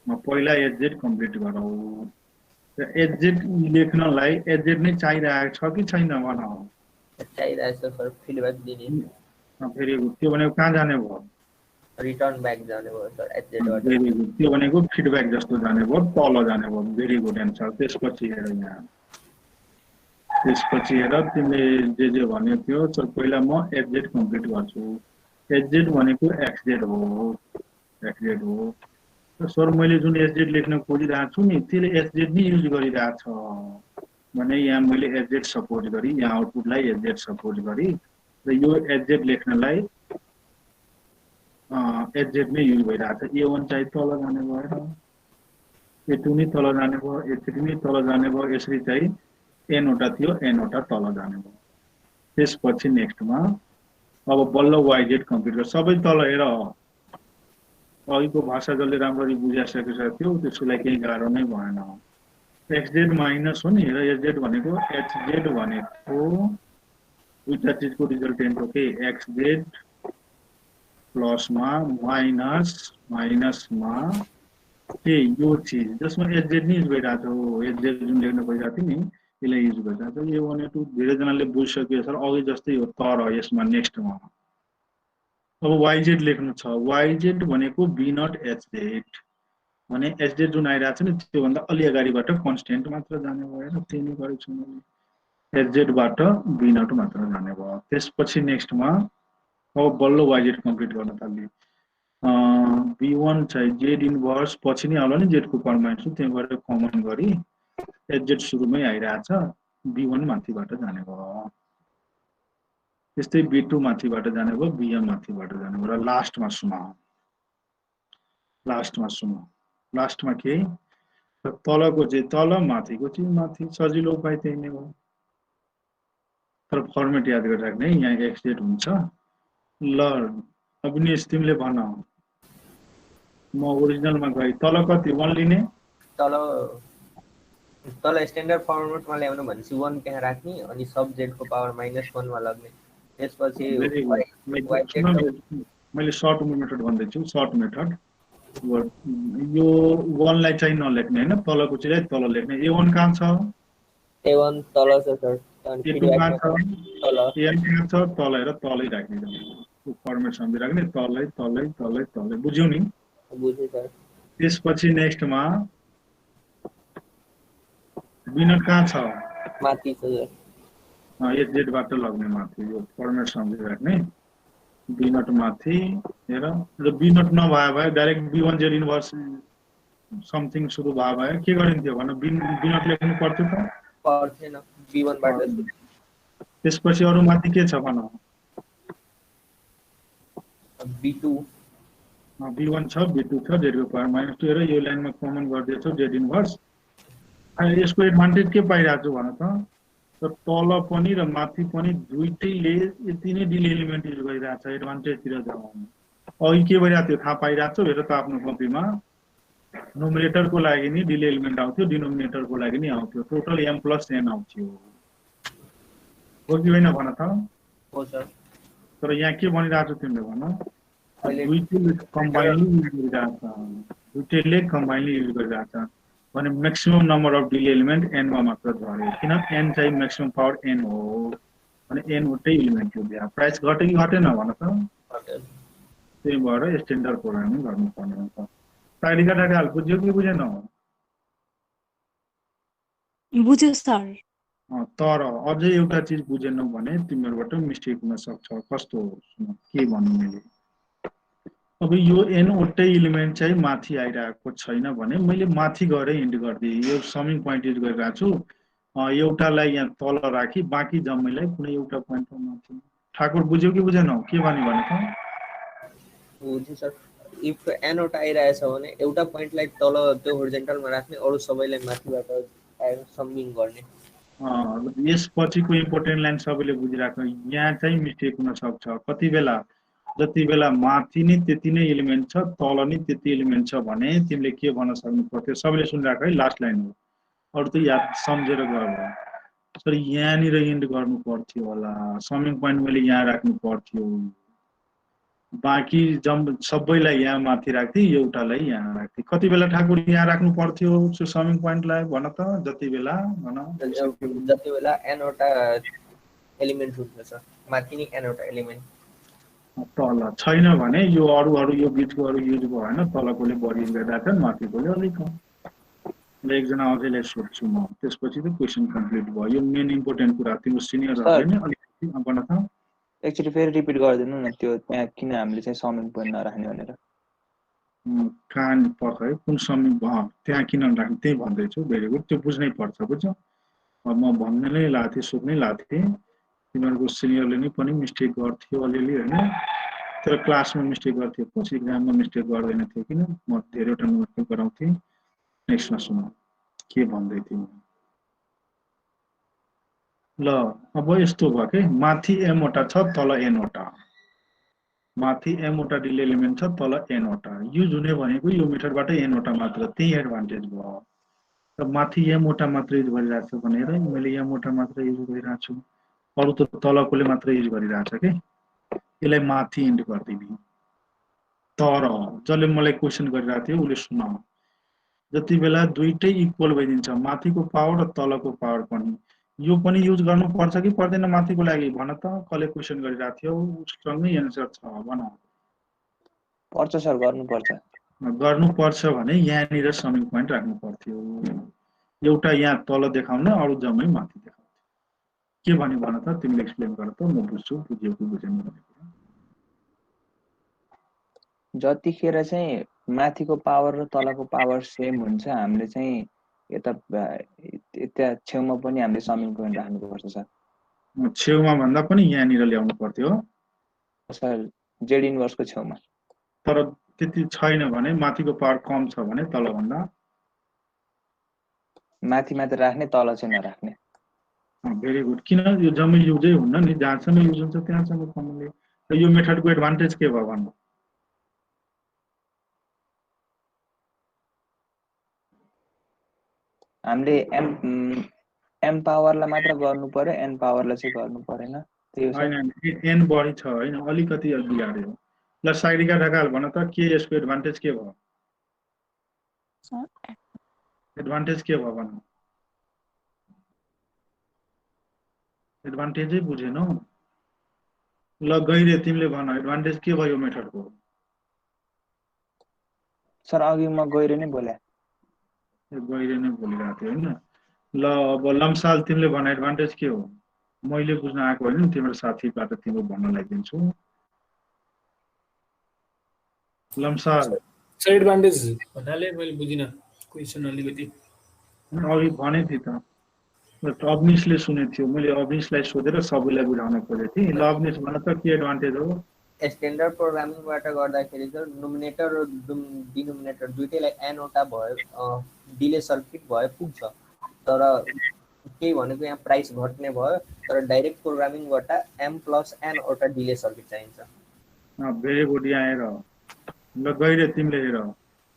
म पहिला xz कम्प्लिट गरौ र xz लेख्नलाई xz नै चाहिरहेको छ कि छैन भन चाहिरहेछ सर फिडब्याक दिने भेरी गुड त्यो भनेको कहाँ जाने भयो रिटर्न ब्याक जाने भयो सर एचजेडबाट भेरी गुड त्यो भनेको फिडब्याक जस्तो जाने भयो तल जाने भयो भेरी गुड एन्सर त्यसपछि हेर यहाँ त्यसपछि हेर तिमीले जे भन्यो त्यो सर पहिला म एचजेड कम्प्लिट गर्छु एचजेड भनेको एक्सजेड हो सर मैले जुन एचजेड लेख्न खोजिरहेको छु नि त्यसले एचजेड नै युज गरिरहेछ भने यहाँ मैले एचजेड सपोज गरी यहाँ आउटपुटलाई एचजेड सपोज गरी र यो एचजेड लेख्नलाई एचजेड नै युज भइरहेछ A1 चाहिँ तल जाने भयो A2 नै तल जाने भयो A3 नै तल जाने भयो यसरी चाहिँ n वटा थियो n वटा तल जाने भयो त्यसपछि नेक्स्टमा अब बल्ल yz कम्प्लिट गर सबै तल हेर अघिको भाषा जसले राम्ररी बुझाइसकेको थियो त्यसलाई केही गाह्रो नै भएन xz माइनस हो नि र hz भनेको hz भनेको दुईटा चिजको रिजल्टेन्ट हो के xz प्लसमा माइनसमा के यो चिज जसमा hz नै युज भइरहेको हो hz जुन लेख्न खोजिरहेको थियो नि त्यसलाई युज गरिरहेको छ यो भनेको धेरैजनाले बुझिसक्यो सर अघि जस्तै हो तर यसमा नेक्स्टमा अब yz लेख्नु छ yz भनेको b नट hz भने hz जुन आइरहेको छ नि त्योभन्दा अलि अगाडिबाट कन्स्टेन्ट मात्र जाने भयो र त्यही नै गरेको छु मैले hz बाट b नट मात्र जाने भयो त्यसपछि नेक्स्टमा अब बल्ल yz कम्प्लिट गर्न थाल्यो b1 चाहिँ z इन्भर्स पछि नै आउला नि z को फर्ममा छु त्यहीबाट कमन गरी hz सुरुमै आइरहेछ b1 माथिबाट जाने भयो त्यस्तै b2 माथिबाट जाने भयो bm माथिबाट जाने भयो र लास्टमा लास्टमा के तलको चाहिँ तल माथिको चाहिँ माथि सजिलो उपाय त्यही नै हो तर फर्मेट याद गरिराख्ने यहाँ xz हुन्छ ल अविनेश तिमीले भन म ओरिजिनलमा गए तल कति 1 लिने तल स्ट्यान्डर्ड फर्मेटमा ल्याउनु भनेपछि 1 त्यहाँ राख्ने अनि सब z को पावर -1 मा लग्ने त्यसपछि मैले सर्ट मेथड भन्दैछु सर्ट मेथड यो 1 लाई चाहिँ नलेख्ने हैन तलको चाहिँ तल लेख्ने A1 कहाँ छ A1 तल छ सर अनि A2 कहाँ छ तल A1 कहाँ छ तल हेर तलै राख्ने त्यो फर्मेट सम्झिराख्ने तलै बुझ्यौ नि बुझे सर त्यसपछि नेक्स्टमा बिनट कहाँ छ माथि छ सर hz बाट लग्ने माथि यो फर्मेट सम्झिराख्ने बिनट माथि हेर र बिनट नभए direct b1 z inverse something सुरु भए के गरिन्थ्यो भन बिनट लेख्नु पर्थ्यो त पर्थेन b1 बाट त्यसपछि अरु माथि के छ भन b2 b1 छ b2 छ z को पावर -2 र यो लाइनमा कमन गर्दैछौ z इन्भर्स अनि यसको एडभान्टेज के पाइराछु भन त तर तल पनि र माथि पनि दुईटैले यति नै डिले एलिमेन्ट युज गरिरहेछ एडभान्टेजतिर जाऊ अघि के भइरहेको थियो थाहा पाइरहेको हेर त आफ्नो कपीमा नुमरेटरको लागि नि डिले एलिमेन्ट आउँथ्यो डिनोमिनेटरको लागि नि आउँथ्यो टोटल m + n आउँथ्यो हो कि होइन भन त हो सर तर यहाँ के भनिरहेको तिमीले भन अहिले दुईटैले कम्बाइनली युज गरिरहेछ भने maximum number of delay element n मा मात्र झर्यो किन n चाहिँ मैक्सिमम पावर n हो भने n वटै एलिमेन्ट हो बिहा प्राइस घटे कि घटेन भन त त्यही भएर स्ट्यान्डर्ड प्रोग्रामिङ गर्नुपर्ने हुन्छ तालिका हाल बुझ्यो कि बुझेन बुझ्यो सर तर अझै एउटा चीज बुझेनौ भने तिमीहरुबाट मिस्टेक हुन सक्छ कस्तो के भन्नु मैले अब यो n वटै एलिमेन्ट चाहिँ माथि आइरहेको छैन भने मैले माथि गरे इन्ड गर्दिए यो समिङ पोइन्ट युज गरिरहेको छु एउटालाई यहाँ तल राखी बाँकी जम्मैलाई कुनै एउटा पोइन्टमा माथि ठाकुर बुझ्यो कि बुझेनौ के भन्नु भने त बुझ्यो सर इफ n वटा आइरहेछ भने एउटा पोइन्टलाई तल त्यो होरिजन्टलमा राख्ने अरु सबैलाई माथिबाट समिङ गर्ने यसपछिको इम्पोर्टेन्ट लाइन सबैले बुझिराख्नु यहाँ चाहिँ मिस्टेक हुन सक्छ कति बेला जति बेला माथि नै त्यति नै एलिमेन्ट छ तल नै त्यति एलिमेन्ट छ भने तिमीले के भन्न सक्नु पर्थ्यो सबैले सुनिराख है लास्ट लाइन हो अरु त याद सम्झेर गर्नु सर यहाँ नि र इन्ड गर्नु पर्थ्यो होला समिङ पोइन्ट मैले यहाँ राख्नु पर्थ्यो बाँकी सबैलाई यहाँ माथि राख्थे एउटालाई यहाँ राख्थे कति बेला ठाकुर यहाँ राख्नु पर्थ्यो सो समिङ पोइन्टलाई भन त जति बेला भन जति बेला n एलिमेन्ट हुन्छ सर माथि नि एनवटा एलिमेन्ट तल छैन भने यो अरू यो बिचको अरू युज भयो होइन तलकोले बढी गरिरहेको छ माथिकोले अलिक कम ल एकजना अझैलाई सोध्छु म त्यसपछि त क्वेसन कम्प्लिट भयो यो मेन इम्पोर्टेन्ट कुरा तिम्रो सिनियरहरूले नै अलिकति भन्न त एकचोटि फेरि रिपिट गरिदिनु न त्यो त्यहाँ किन हामीले चाहिँ समिङ पोइन्ट नराख्ने भनेर कान पर्छ है कुन समिङ त्यहाँ किन नराख्ने त्यही भन्दैछु भेरी गुड त्यो बुझ्नै पर्छ बुझ्यौ म भन्ने नै लाएको थिएँ सोध्नै लाएको थिएँ तिमीहरूको सिनियरले नै पनि मिस्टेक गर्थ्यो अलिअलि होइन तर क्लासमा मिस्टेक गर्थ्यो पछि इक्जाममा मिस्टेक गर्दैन थियो किन म धेरैवटा नोट गराउँथेँ नेक्स्टमा सुन के भन्दै थिएँ ल अब यस्तो भयो के माथि एमवटा छ तल एनवटा माथि एमवटा डिले एलिमेन्ट छ तल एनवटा युज हुने भनेको यो मेथडबाट एनवटा मात्र त्यही एडभान्टेज भयो र माथि एमवटा मात्र युज गरिरहेको छ भनेर मैले एमवटा मात्र युज गरिरहेको छु अरू त तलकोले मात्र युज गरिरहेछ के यसलाई माथि इन्ड गरिदिने तर जसले मलाई क्वेसन गरिरहेको थियो उसले सुन जति बेला दुईटै इक्वल भइदिन्छ माथिको पावर र तलको पावर पनि यो पनि युज गर्नुपर्छ कि पर्दैन माथिको लागि भन त कसले क्वेसन गरिरहेको थियो उसँगै एन्सर छ भन पर्छ सर गर्नुपर्छ भने यहाँनिर समिङ पोइन्ट राख्नु पर्थ्यो एउटा यहाँ तल देखाउन अरू जम्मै माथि देखाउँथ्यो के भन्यो भन त तिमीले एक्सप्लेन गर त म बुझ्छु बुझेन भनेको जतिखेर चाहिँ माथिको पावर र तलको पावर सेम हुन्छ हामीले चाहिँ यता छेउमा पनि हामीले समिङ पोइन्ट राख्नुपर्छ सर छेउमा भन्दा पनि यहाँनिर ल्याउनु पर्थ्यो सर जेड इन्भर्सको छेउमा तर त्यति छैन भने माथिको पावर कम छ भने तल भन्दा माथि मात्र राख्ने तल चाहिँ नराख्ने भेरी गुड किन यो जम्मै युजै हुन्न नि जहाँसम्म युज हुन्छ त्यहाँसम्म कमनले र यो मेथडको एडभान्टेज के भयो भन्नु हामीले एम पावरलाई मात्र गर्नु पर्यो एन पावरलाई चाहिँ गर्नु परेन हैन एन बढी छ हैन अलिकति बिगाड्यो ल साइडका ढकाल भन त के यसको एडभान्टेज के भयो एडभान्टेज के भयो भन एडभान्टेजै बुझेनौ ल गइरे तिमीले भन एडभान्टेज के भयो मेथडको सर अघि म गइरे नै बोले गइरे नै बोलिरहेको थिएँ हैन ल अब लम्साल तिमीले भन एडभान्टेज के हो मैले बुझ्न आएको होइन तिम्रो साथीबाट तिम्रो भन्न लगाइदिन्छु लम्साल सर एडभान्टेज भन्नाले मैले बुझिन क्वेसन अलिकति अघि भने थिएँ त अवनिशले सुनेको थियो मैले अवनिशलाई सोधेर सबैलाई बुझाउन खोजेको थिएँ ल अवनिश भन त के एडभान्टेज हो स्ट्यान्डर्ड प्रोग्रामिङबाट गर्दाखेरि चाहिँ नुमिनेटर र डिनोमिनेटर दुईटैलाई एनवटा भयो डिले सर्किट भए पुग्छ तर केही भनेको यहाँ प्राइस घट्ने भयो तर डाइरेक्ट प्रोग्रामिङबाट एम प्लस एन वटा डिले सर्किट चाहिन्छ भेरी गुड यहाँ हेर ल गइरे तिमीले हेर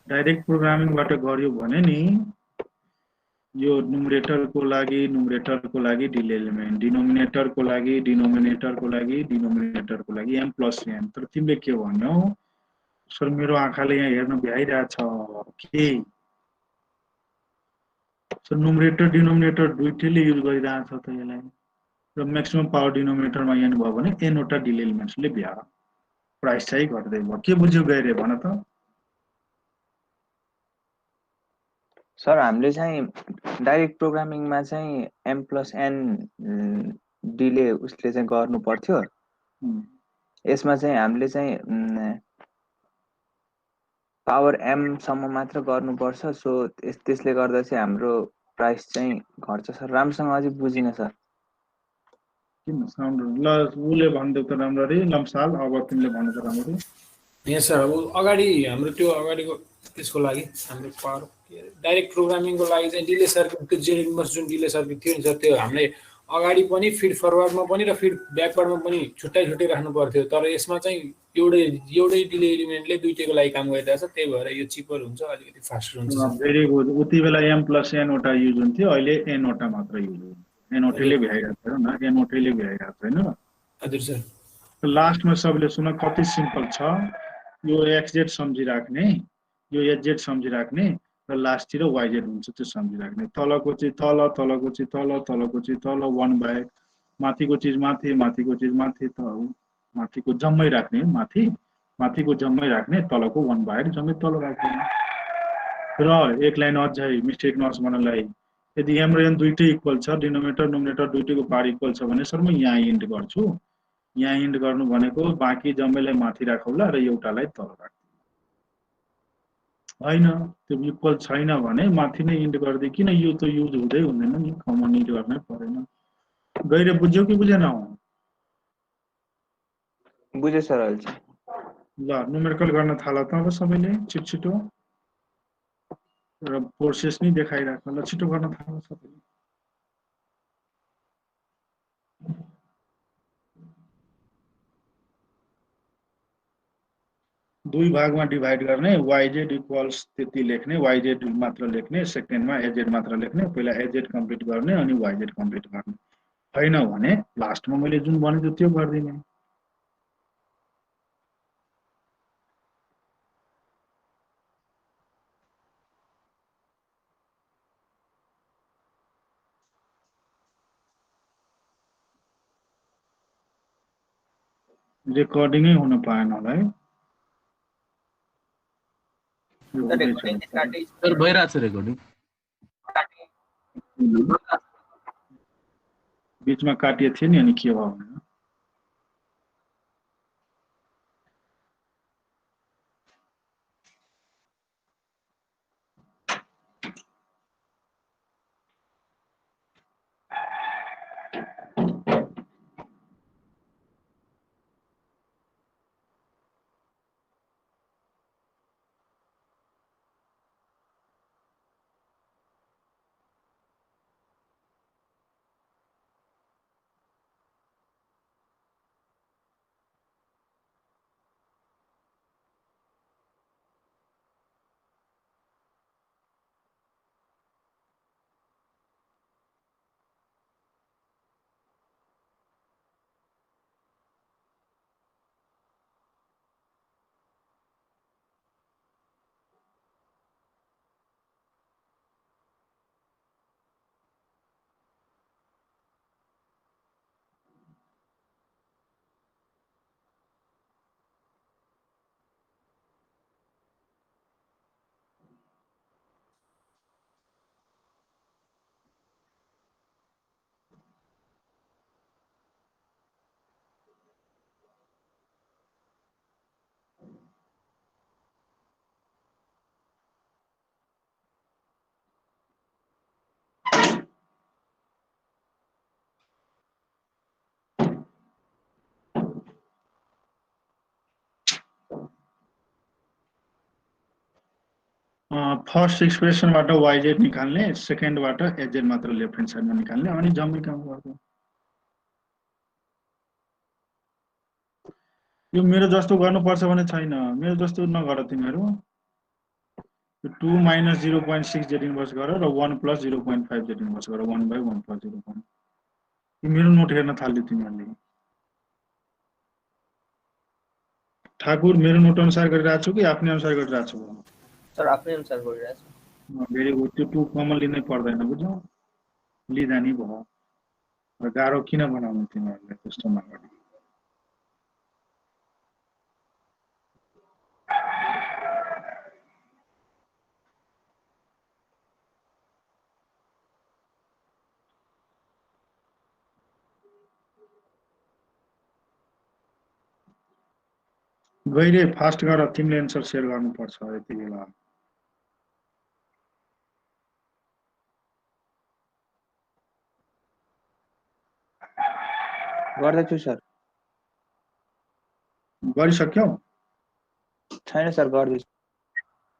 डाइरेक्ट प्रोग्रामिङबाट गर्यो भने नि यो न्युमरेटरको लागि डिले एलिमेन्ट डिनोमिनेटरको लागि एम प्लस एन तर तिमीले के भन्यौ सर मेरो आँखाले यहाँ हेर्न भ्याइरहेछ के सर न्युमरेटर डिनोमिनेटर दुईटैले युज गरिरहेछ त यसलाई र म्याक्सिमम पावर डिनोमिनेटरमा एन भयो भने एनवटा डिले एलिमेन्ट्सले भ्या प्राइस चाहिँ घट्दै भयो के बुझ्यो गइरे भन त सर हामीले चाहिँ डाइरेक्ट प्रोग्रामिङमा चाहिँ एम प्लस एन डिले उसले चाहिँ गर्नु पर्थ्यो यसमा चाहिँ हामीले चाहिँ पावर एम सम्म मात्र गर्नुपर्छ सो त्यसले गर्दा चाहिँ हाम्रो प्राइस चाहिँ घट्छ सर राम्रोसँग अझै बुझिन सर किन साउन्ड ल उले भन्दै त राम्ररी लम्साल अब तिमीले भन्नु त राम्ररी यहाँ सर अब अगाडि हाम्रो त्यो अगाडिको त्यसको लागि हाम्रो पावर डाइरेक्ट प्रोग्रामिङको लागि चाहिँ डिले सर्किट त्यो जेड इन्भर्स जुन डिले सर्किट थियो नि सर त्यो हामीले अगाडि पनि फिड फरवर्डमा पनि र फिड ब्याकवर्डमा पनि छुट्टै राख्नु पर्थ्यो तर यसमा चाहिँ एउटै डिले एलिमेन्टले दुईटैको लागि काम गरिरहेछ त्यही भएर यो चिपर हुन्छ अलिकति फास्टर हुन्छ भेरी गुड उति बेला एम प्लस एन वटा युज हुन्थ्यो अहिले एन वटा मात्र युज हुन्छ एनओटीले भ्याइरहेको छ न एनओटीले भ्याइरहेको छैन हजुर सर लास्टमा सबले सुन कति सिम्पल छ यो एक्सजेड सम्झिराख्ने यो एचजेड सम्झिराख्ने र लास्टतिर वाइजेड हुन्छ त्यो सम्झिराख्ने तलको चाहिँ तल तलको चाहिँ तल तलको चाहिँ तल 1/n माथिको चिज माथि, माथिको चिज माथि, त माथिको जम्मै राख्ने माथि, माथिको जम्मै राख्ने, तलको 1 बाहेक जम्मै तल राख्ने। र एक लाइन अझै मिस्टेक नहोस् भन्नलाई, यदि m र n दुईटै इक्वल छ, डिनोमिनेटर नोमिनेटर दुईटैको पावर इक्वल छ भने सर म यहाँ इन्ड गर्छु। यहाँ इन्ड गर्नु भनेको बाँकी जम्मैलाई माथि राखौला र एउटालाई तल राख। हैन, त्यो इक्वल छैन भने माथि नै इन्ड गर्दै किन, यो त युज हुँदै हुँदैन नि, कमन इन्ड गर्नै परेन। गइरे बुझ्यौ कि बुझेन? बुझे सर अहिले चाहिँ। ल नुमेरिकल गर्न थाल त अब सबैले छिटो र प्रोसेस नै देखाइराख। ल छिटो गर्न थाल सबैले। दुई भागमा डिभाइड गर्ने, yz इक्वल्स त्यति लेख्ने, yz मात्र लेख्ने, सेकेन्डमा az मात्र लेख्ने, पहिला az कम्प्लिट गर्ने अनि yz कम्प्लिट गर्ने। हैन भने लास्टमा मैले जुन भनेको त्यो गर्दिने। रेकर्डिङै हुन पाएन होला है। यो सर हुँदैछ। रेकर्डिङ काटे सर भइरहेको छ रेकर्डिङ। बीचमा काटिएको थियो नि, अनि के भयो भने फर्स्ट एक्सप्रेसनबाट yz निकाल्ने, सेकेन्डबाट az मात्र लेफ्ट ह्यान्ड साइडमा निकाल्ने, अनि जम्मै काम गर्नु। यो मेरो जस्तो गर्नुपर्छ भने छैन, मेरो जस्तो नगर तिमीहरू। 2 - 0.6 z इन्भर्स गर र 1 + 0.5 z इन्भर्स गर, 1/1 + 0. मेरो नोट हेर्न थाल्यो तिमीहरूले। ठाकुर मेरो नोट अनुसार गरिरहेको छु कि आफ्नै अनुसार गरिरहेको छु? सर आफ्नै अनुसार गरिरहेको छु। Very good. त्यो 2 कमन लिनै पर्दैन, बुझ्यौ? लिँदा नि भयो। र गाह्रो किन बनाउनु तिमीहरूले? त्यस्तो नगरी। गइरे फास्ट गर, तिमीले एन्सर सेयर गर्नुपर्छ यति बेला। गर्दैछु सर। गरिसक्यौ? छैन सर, गर्दैछु।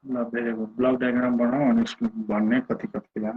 ल भेरी गुड। ब्लक डायग्राम बनाऊ अनि भन्ने कति बेला।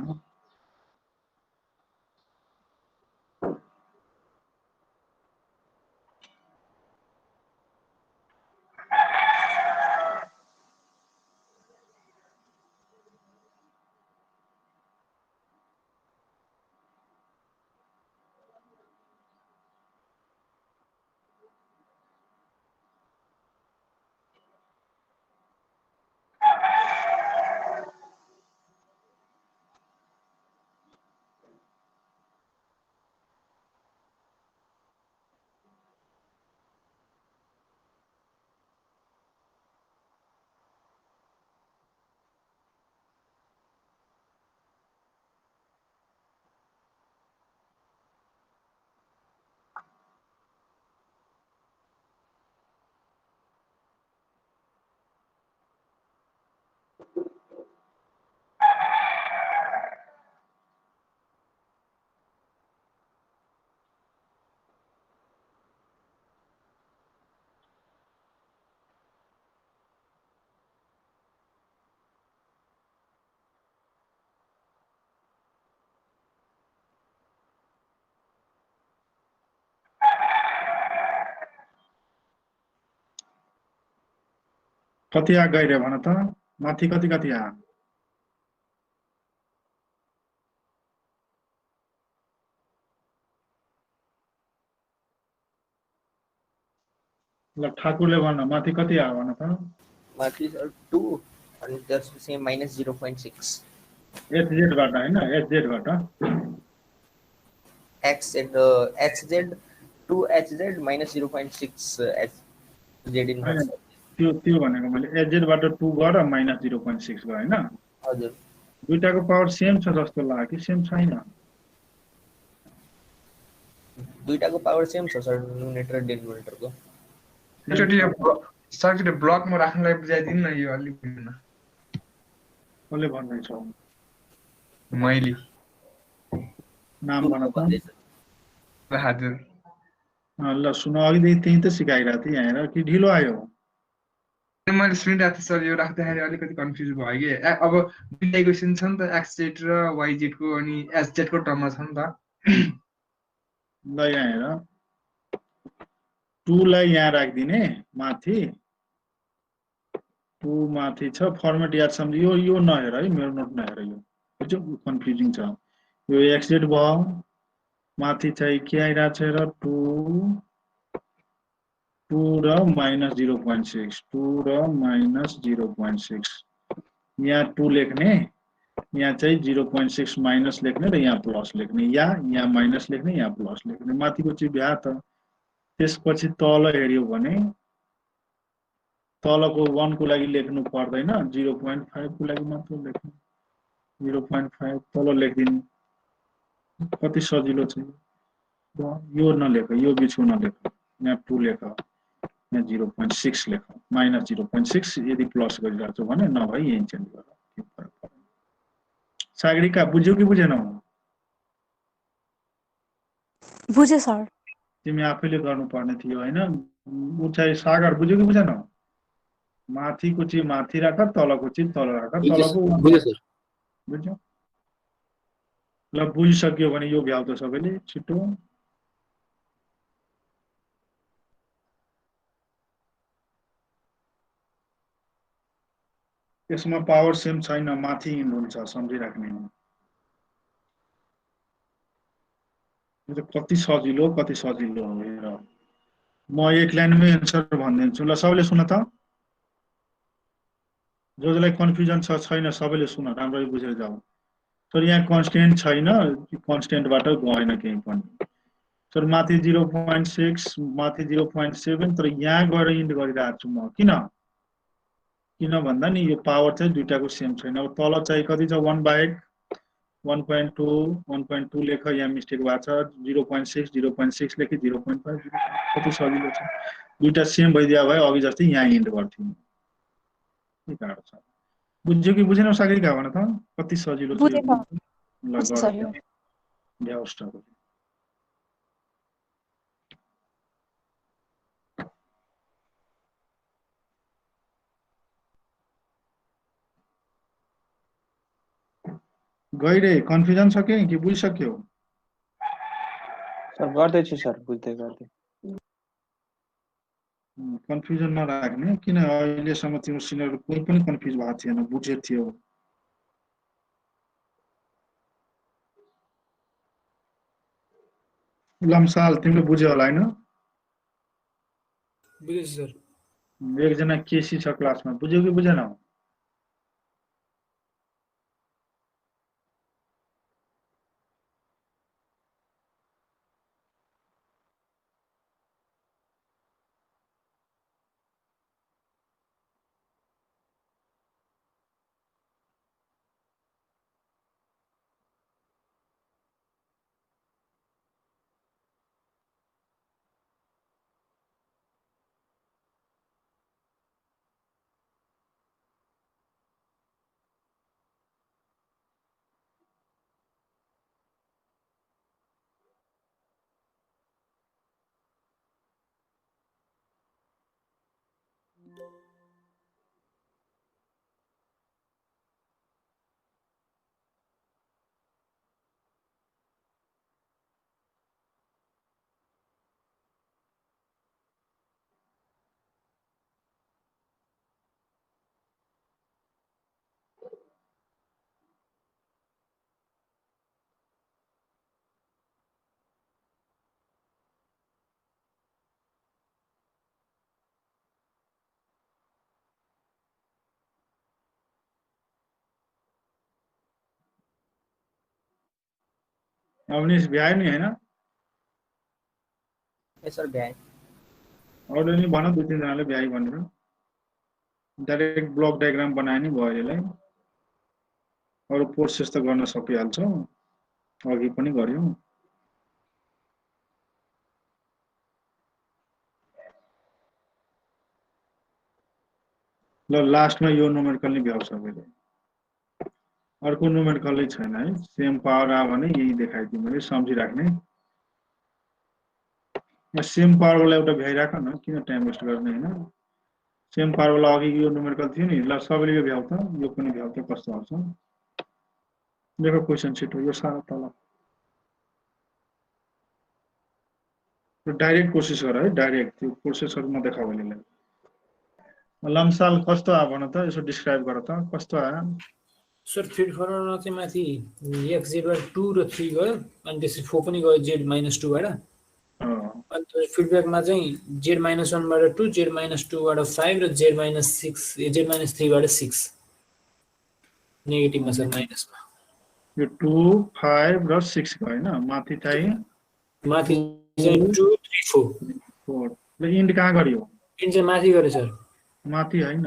कति आ गइरहे भन त माथि कति कति आ ल ठाकुरले भन्न माथि कति आ भन त माथि सर 2 अनि त्यसपछि -0.6 एचजेड बाट हैन एचजेड बाट xz hz 2hz -0.6 hz हैन इन्भर्स त्यो भनेको मैले एचजेड बाट 2 गर -0.6 गर हैन हजुर दुईटाको पावर सेम छ जस्तो लाग्यो कि सेम छैन दुईटाको पावर सेम छ सर न्युमिनेटर र डिनोमिनेटरको एकचोटि ब्लकमा राख्नलाई बुझाइदिनु न यो अलि बुझ्न कसले भन्दैछ मैले नाम भन त हजुर ल सुन अघिदेखि त्यही त सिकाइरहेको थिएँ यहाँ हेर कि ढिलो आयो मैले सुनिरहेको थिएँ सर यो राख्दाखेरि अलिकति कन्फ्युज भयो कि अब दुईटा इक्वेसन छ नि त एक्सजेड र वाइजेडको अनि एसजेडको टर्ममा छ नि त ल यहाँ हेर 2 लाई यहाँ राखिदिने माथि 2 माथि छ फर्मेट याद सम्झ यो नहेर है मेरो नोट नहेर यो बुझ्यौ कन्फ्युजिङ छ यो एक्सजेड भयो माथि चाहिँ के आइरहेको छ हेर 2 र -0.6 2 र -0.6 यहाँ 2 लेख्ने यहाँ चाहिँ 0.6 माइनस लेख्ने र यहाँ प्लस लेख्ने या यहाँ माइनस लेख्ने यहाँ प्लस लेख्ने माथिको चाहिँ भ्या त त्यसपछि तल हेर्यो भने तलको 1 को लागि लेख्नु पर्दैन 0.5 को लागि मात्र लेख्नु 0.5 तल लेखिदिनु कति सजिलो छ यो नलेख यो बिचको नलेख यहाँ 2 लेख यहाँ 0.6 लेख -0.6 यदि प्लस गरिरहेको छ भने नभए यही चेन्ज गर के फरक पर्दैन सागरिका बुझ्यौ कि बुझेनौ बुझे सर तिमी आफैले गर्नुपर्ने थियो हैन उचाइ सागर बुझ्यौ कि बुझेनौ माथिको चाहिँ माथि राख तलको चाहिँ तल राख तलको बुझ्यो सर बुझ्यौ ल बुझिसक्यो भने यो भ्याउ त सबैले छिटो यसमा पावर सेम छैन माथि इन्ड हुन्छ सम्झिराख्ने यो कति सजिलो हो हेर म एक लाइनमै एन्सर भनिदिन्छु ल सबैले सुन त जसलाई कन्फ्युजन छैन सबैले सुन राम्ररी बुझेर जाऊ तर यहाँ कन्स्टेन्ट छैन कन्स्टेन्टबाट गएन केही पनि तर माथि 0.6 माथि 0.7 तर यहाँ गएर इन्ड गरिरहेको छु म किन भन्दा नि यो पावर चाहिँ दुईटाको सेम छैन अब तल चाहिँ कति छ 1/1.2 1.2 लेख यहाँ मिस्टेक भएको छ 0.6 0.6 लेखि 0.5 कति सजिलो छ दुईटा सेम भइदिया भए अघि जस्तै यहाँ इन्ड गर्थ्यौँ के गाह्रो छ बुझ्यो कि बुझेनौ सागरिका भन त कति सजिलो छ यो ल गर भ्याउस्ट गइरे कन्फ्युजन छ कि बुझिसक्यो सर गर्दैछु सर बुझ्दै गर्दै कन्फ्युजन नराख्ने किन अहिलेसम्म तिम्रो सिनियर कोही पनि कन्फ्युज भएको थिएन बुझेको थियो लम्साल तिमीले बुझ्यौ होला हैन बुझेछु सर एकजना केसी छ क्लासमा बुझ्यौ कि बुझेनौ अवनीश भ्यायो नि हैन ए सर भ्याए अरूले नि भन 2-3 जनाले भ्याइ भनेर डाइरेक्ट ब्लक डायग्राम बनाए नि भयो यसलाई अरु प्रोसेस त गर्न सकिहाल्छ अघि पनि गर्यौं ल लास्टमा यो न्युमेरिकल नि भ्याउँछ सबैले अर्को न्युमेरिकलै छैन है सेम पावर आ भने यही देखाइदिए मैले सम्झिराख्ने सेम पावर वाला एउटा भ्याइराख न किन टाइम वेस्ट गर्ने हैन सेम पावर वाला अघि यो न्युमेरिकल थियो नि ल सबैले यो भ्याउ त यो पनि भ्याउ त कस्तो आउँछ देखो क्वेशन सिट हो यो सारा तल डाइरेक्ट कोशिश गर है डाइरेक्ट त्यो प्रोसेसहरु नदेखाउ अहिलेलाई लम्साल कस्तो आ भन त यसो डिस्क्राइब गर त कस्तो आयो सर फिड फरवर्डमा चाहिँ माथि x z बाट 2 र 3 गयो अनि त्यसपछि 4 पनि गयो z - 2 बाट अनि फिडब्याकमा चाहिँ z - 1 बाट 2 z - 2 बाट 5 र z - 6 z - 3 बाट 6 नेगेटिभमा सर माइनसमा यो 2 5 र 6 गयो हैन माथि चाहिँ माथि चाहिँ 2 3 4 4 ल इन्ड कहाँ गरियो इन्ड चाहिँ माथि गरे सर माथि हैन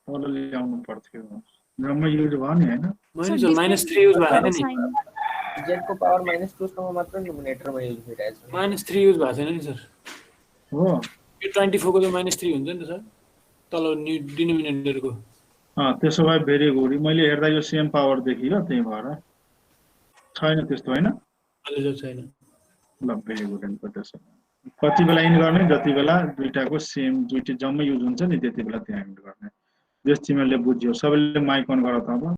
तल ल्याउनु पर्थ्यो जम्मै युज भयो नि हैन मैंने सर -3 युज भएको छैन नि z को पावर -2 सम्म मात्र न्युमिनेटरमा युज भइरहेछ -3 युज भएको छैन नि सर हो यो 24 को त -3 हुन्छ नि त सर तल डिनोमिनेटरको त्यसो भए भेरी गुड मैले हेर्दा यो सेम पावर देखियो त्यही भएर छैन त्यस्तो हैन हजुर छैन ल भेरी गुड एन्ड त्यसो कति बेला इन गर्ने जति बेला दुईटाको सेम दुईटै जम्मै युज हुन्छ नि त्यति बेला त्यहाँ इन गर्ने जस तिमीले बुझ्यौ सबैले माइक अन गर त अब